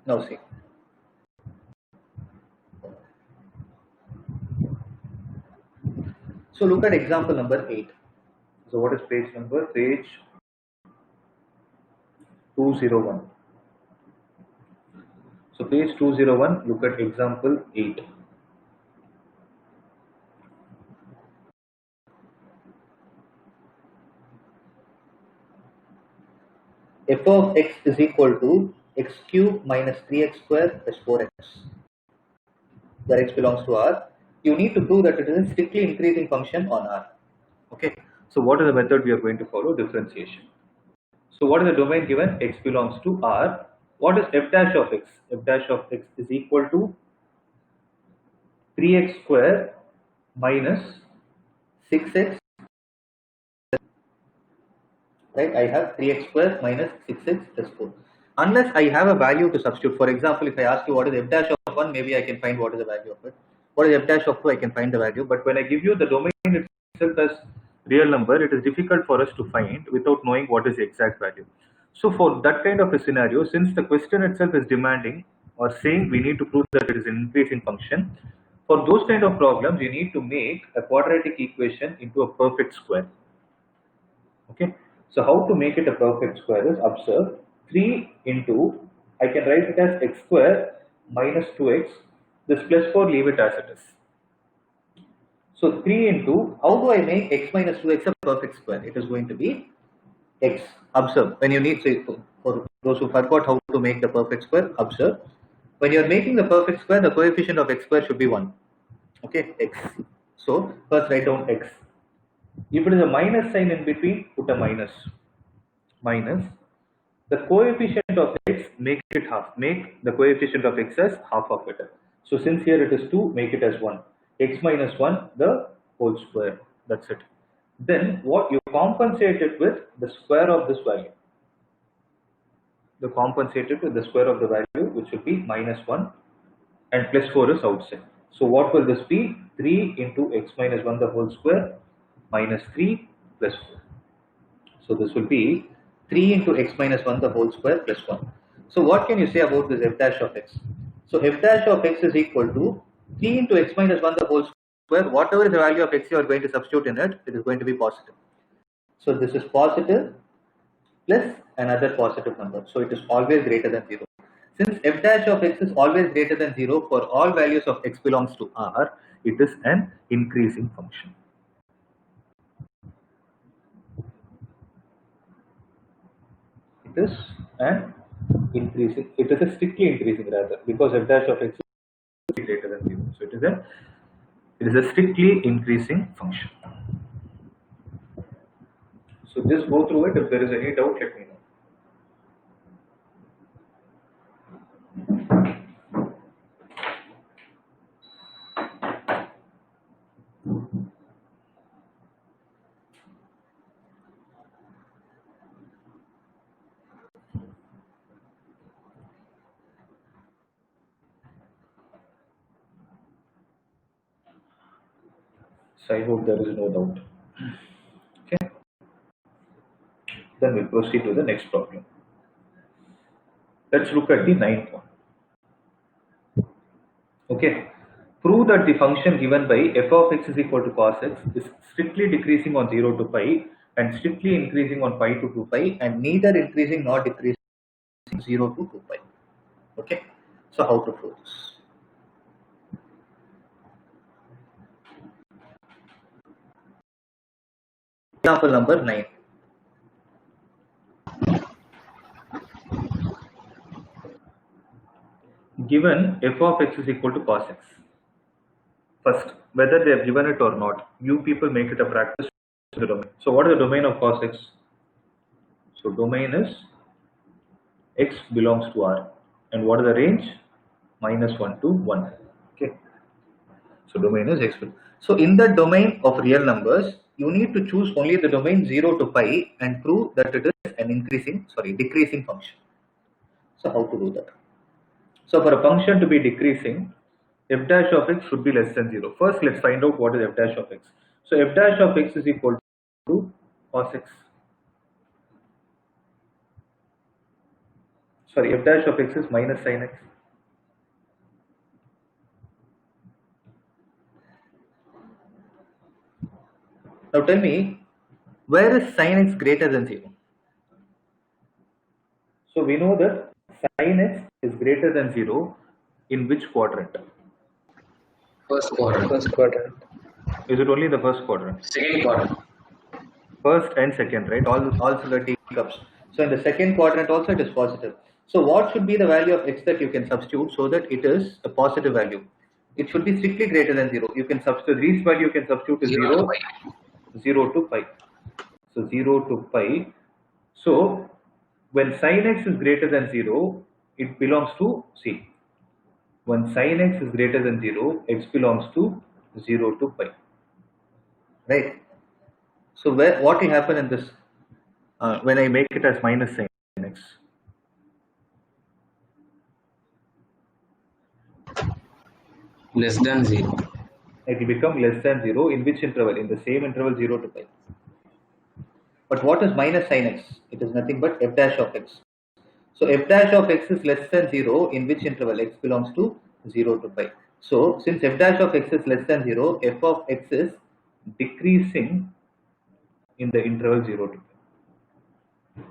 Now see. So look at example number 8. So what is page number? Page 201. So page 201, look at example 8. F of x is equal to x cube minus 3x square plus 4x, where x belongs to R. You need to prove that it is a strictly increasing function on R. Okay. So what is the method we are going to follow? Differentiation. So what is the domain given? X belongs to R. What is f dash of x? F dash of x is equal to 3x square minus 6x. Right? I have 3x square minus 6x plus 4. Unless I have a value to substitute. For example, if I ask you what is f dash of 1, maybe I can find what is the value of it. What is f dash of 2, I can find the value. But when I give you the domain itself as real number, it is difficult for us to find without knowing what is the exact value. So for that kind of a scenario, since the question itself is demanding or saying we need to prove that it is an increasing function, for those kind of problems, you need to make a quadratic equation into a perfect square. Okay. So how to make it a perfect square is, observe, 3 into, I can write it as x square minus 2x, this plus 4 leave it as it is. So 3 into, how do I make x minus 2x a perfect square? It is going to be x. Observe, when you need, so for those who forgot how to make the perfect square, observe. When you are making the perfect square, the coefficient of x square should be 1. Okay, x. So first write down x. If it is a minus sign in between, put a minus. Minus. The coefficient of x, make it half. Make the coefficient of x as half of it. So since here it is 2, make it as 1. X minus 1, the whole square. That's it. Then what you compensate it with the square of this value. The compensated with the square of the value, which will be minus 1, and plus 4 is outside. So what will this be? 3 into x minus 1 the whole square minus 3 plus 4. So this will be 3 into x minus 1 the whole square plus 1. So what can you say about this f dash of x? So f dash of x is equal to 3 into x minus 1 the whole square. Whatever is the value of x you are going to substitute in it, it is going to be positive. So this is positive plus another positive number. So it is always greater than 0. Since f dash of x is always greater than 0 for all values of x belongs to R, it is an increasing function. It is an increasing, it is a strictly increasing rather, because f dash of x is greater than 0. So it is a strictly increasing function. So just go through it. If there is any doubt, let me know. So I hope there is no doubt. Okay. Then we'll proceed to the next problem. Let's look at the 9th one. Okay. Prove that the function given by f of x is equal to cos x is strictly decreasing on 0 to pi and strictly increasing on pi to 2 pi and neither increasing nor decreasing 0 to 2 pi. Okay. So how to prove this? Example number 9. Given f of x is equal to cos x. First, whether they have given it or not, you people make it a practice to the domain. So what is the domain of cos x? So domain is x belongs to R. And what is the range? -1 to 1. Okay. So domain is x. So in the domain of real numbers, you need to choose only the domain 0 to pi and prove that it is an decreasing function. So how to do that? So for a function to be decreasing, f dash of x should be less than 0. First, let's find out what is f dash of x. So f dash of x is equal to cos x. Sorry, f dash of x is minus sin x. Now tell me, where is sin x greater than 0? So we know that sin x is greater than 0 in which quadrant? First quadrant. First quadrant. Is it only the first quadrant? Second quadrant. First and second, right? All the teacups. So in the second quadrant also it is positive. So what should be the value of x that you can substitute so that it is a positive value? It should be strictly greater than 0. You can substitute, the least value you can substitute is 0 to pi. So 0 to pi. So when sin x is greater than 0, it belongs to C. When sin x is greater than 0, x belongs to 0 to pi. Right? So what will happen in this when I make it as minus sin x? Less than 0. It will become less than 0 in which interval? In the same interval 0 to pi. But what is minus sin x? It is nothing but f dash of x. So f dash of x is less than 0 in which interval? X belongs to 0 to pi. So since f dash of x is less than 0, f of x is decreasing in the interval 0 to pi.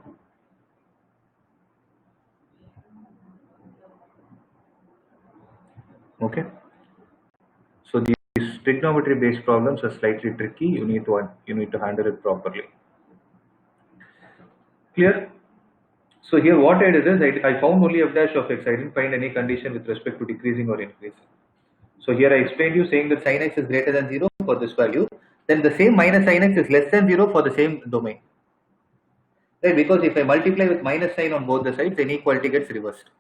Okay. So these trigonometry based problems are slightly tricky. You need to handle it properly. Clear? So here what I did is I found only f dash of x. I didn't find any condition with respect to decreasing or increasing. So here I explained you saying that sin x is greater than 0 for this value. Then the same minus sin x is less than 0 for the same domain. Right? Because if I multiply with minus sign on both the sides, inequality gets reversed.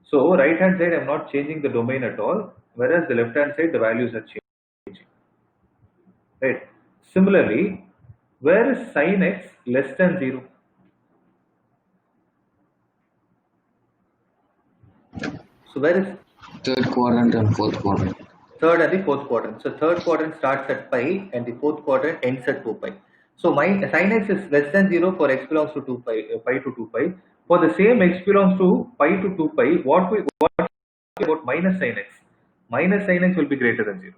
So right hand side I am not changing the domain at all, whereas the left hand side the values are changing. Right? Similarly, where is sin x less than 0? So where is Third quadrant and fourth quadrant. third and the fourth quadrant? So third quadrant starts at pi and the fourth quadrant ends at 2 pi. So my sin x is less than 0 for x belongs to 2 pi, pi to 2 pi. For the same x belongs to pi to 2 pi, what about minus sin x? Minus sin x will be greater than 0.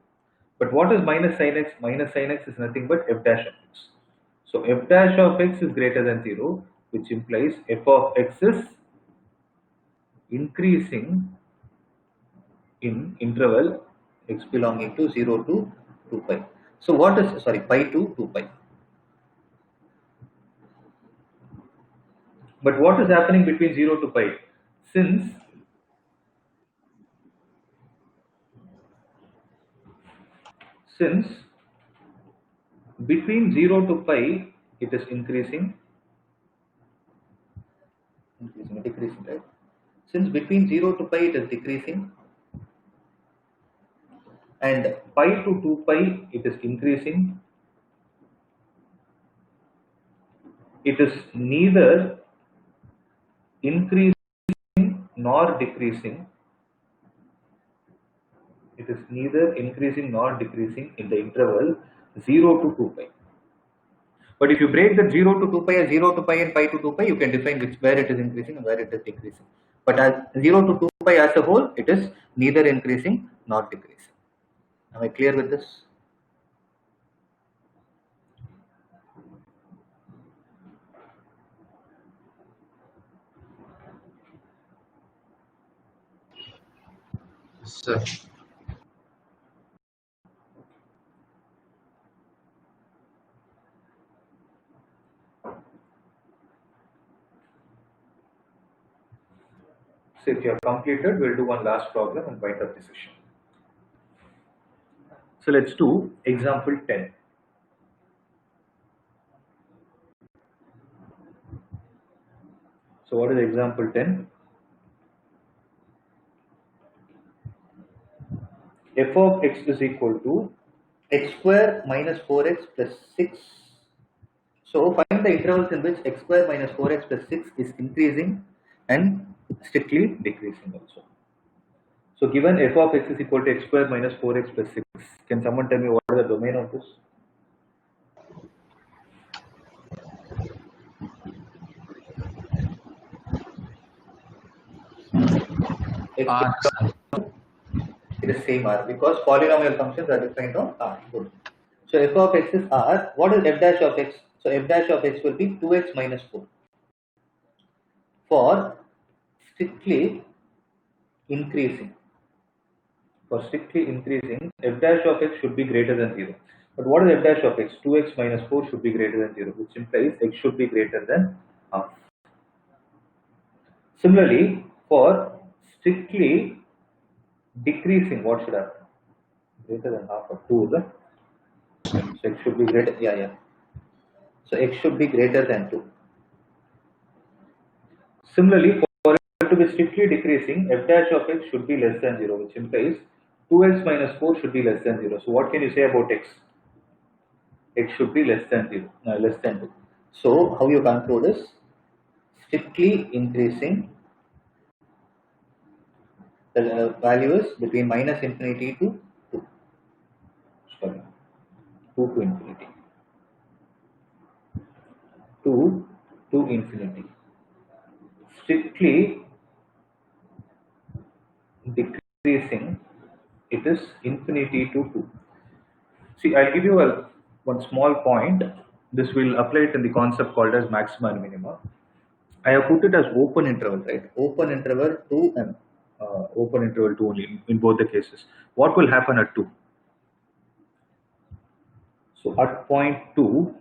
But what is minus sin x? Minus sin x is nothing but f dash of x. So f dash of x is greater than 0, which implies f of x is increasing in interval x belonging to 0 to 2 pi. So what is, sorry, pi to 2 pi. But what is happening between 0 to pi? Since between 0 to pi it is decreasing, right? Since between 0 to pi it is decreasing and pi to 2 pi it is increasing, it is neither increasing nor decreasing. It is neither increasing nor decreasing in the interval 0 to 2 pi. But if you break that 0 to 2 pi as 0 to pi and pi to 2 pi, you can define where it is increasing and where it is decreasing. But as 0 to 2 pi as a whole, it is neither increasing nor decreasing. Am I clear with this? Sir. So if you have completed, we'll do one last problem and wind up the session. So let's do example 10. So what is example 10? F of x is equal to x square minus 4x plus 6. So find the intervals in which x square minus 4x plus 6 is increasing and strictly decreasing also. So given f of x is equal to x square minus 4x plus 6, can someone tell me what is the domain of this? R. It is same R because polynomial functions are defined on R. Good. So f of x is R. What is f dash of x? So f dash of x will be 2x minus 4. For strictly increasing, f dash of x should be greater than 0. But what is f dash of x? 2x minus 4 should be greater than 0, which implies x should be greater than half. Similarly, for strictly decreasing, what should happen? Greater than half of 2, right? So x should be greater, So x should be greater than 2. Similarly, for it to be strictly decreasing, f dash of x should be less than 0, which implies 2x minus 4 should be less than 0. So what can you say about x? X should be less than 0, less than 2. So how you conclude is strictly increasing, the value is between minus infinity to 2. Sorry, 2 to infinity. 2 to infinity. Strictly decreasing, it is infinity to 2. See, I'll give you one small point. This will apply it in the concept called as maxima and minima. I have put it as open interval, right? Open interval 2 and open interval 2 only in both the cases. What will happen at 2? So at point 2,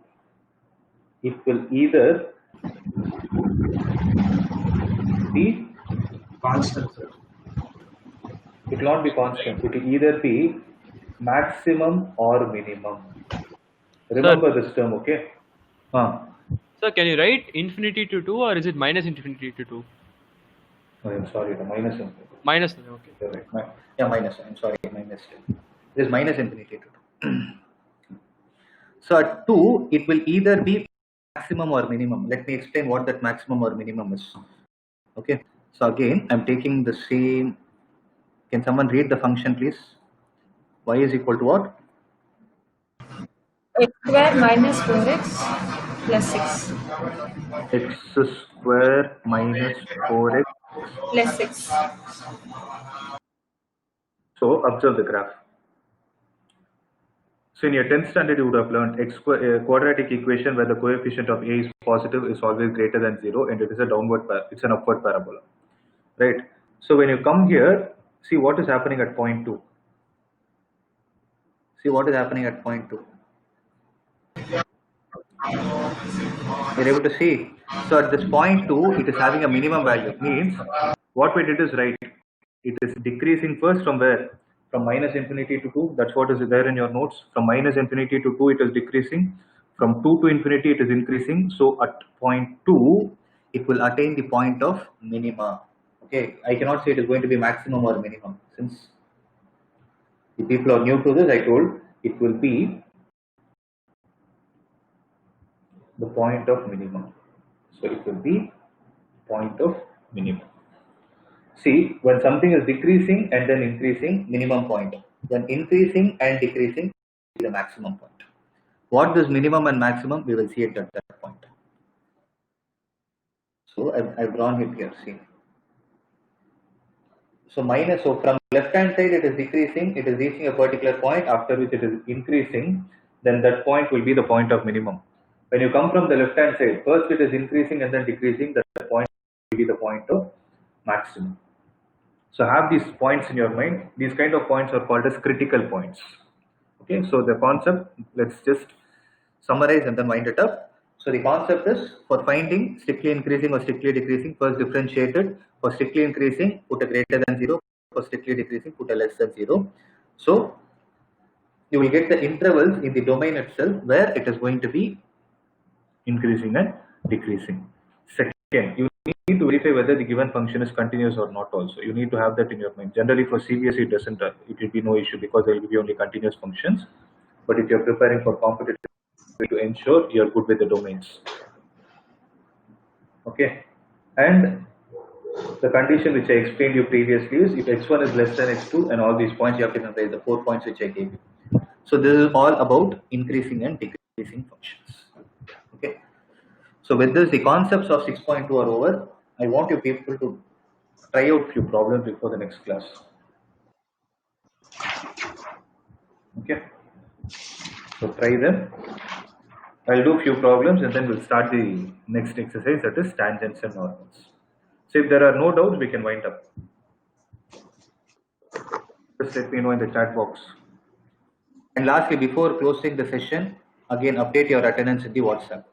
it will either be Constant, sir. it will not be constant. It will either be maximum or minimum. Remember this term, okay? Sir, can you write infinity to 2 or is it minus infinity to 2? Oh, I'm sorry, the minus infinity. Minus, okay. You're right. Yeah, minus. I'm sorry, minus. It is minus infinity to 2. So at 2, it will either be maximum or minimum. Let me explain what that maximum or minimum is. Okay. So again, I'm taking the same. Can someone read the function, please? Y is equal to what? X square minus 4x plus 6. X square minus 4x Plus 6. So observe the graph. So in your 10th standard, you would have learned a quadratic equation where the coefficient of a is positive is always greater than 0, and it is a it's an upward parabola, right? So when you come here, see what is happening at point 2. See what is happening at point 2. You're able to see. So at this point 2, it is having a minimum value. Means what we did is right. It is decreasing first from where? From minus infinity to 2. That's what is there in your notes. From minus infinity to 2, it is decreasing. From 2 to infinity, it is increasing. So at point 2, it will attain the point of minima. Okay, I cannot say it is going to be maximum or minimum. Since the people are new to this, I told it will be the point of minimum. So it will be point of minimum. See, when something is decreasing and then increasing, minimum point. When increasing and decreasing is the maximum point. What is minimum and maximum, we will see it at that point. So I've drawn it here, see. So minus, so from left hand side it is decreasing, it is reaching a particular point, after which it is increasing, then that point will be the point of minimum. When you come from the left hand side, first it is increasing and then decreasing, that point will be the point of maximum. So have these points in your mind. These kind of points are called as critical points. Okay, so the concept, let's just summarize and then wind it up. So the concept is, for finding strictly increasing or strictly decreasing, first differentiate it. For strictly increasing, put a greater than 0. For strictly decreasing, put a less than 0. So you will get the intervals in the domain itself where it is going to be increasing and decreasing. Second, you need to verify whether the given function is continuous or not also. You need to have that in your mind. Generally for CBSE, it will be no issue because there will be only continuous functions. But if you're preparing for competitive, to ensure you're good with the domains. Okay. And the condition which I explained you previously is if x1 is less than x2 and all these points, you have to memorize the 4 points which I gave you. So this is all about increasing and decreasing functions. Okay. So with this, the concepts of 6.2 are over. I want you people to try out few problems before the next class. Okay. So try them. I'll do few problems and then we'll start the next exercise, that is tangents and normals. So if there are no doubts, we can wind up. Just let me know in the chat box. And lastly, before closing the session, again update your attendance in the WhatsApp.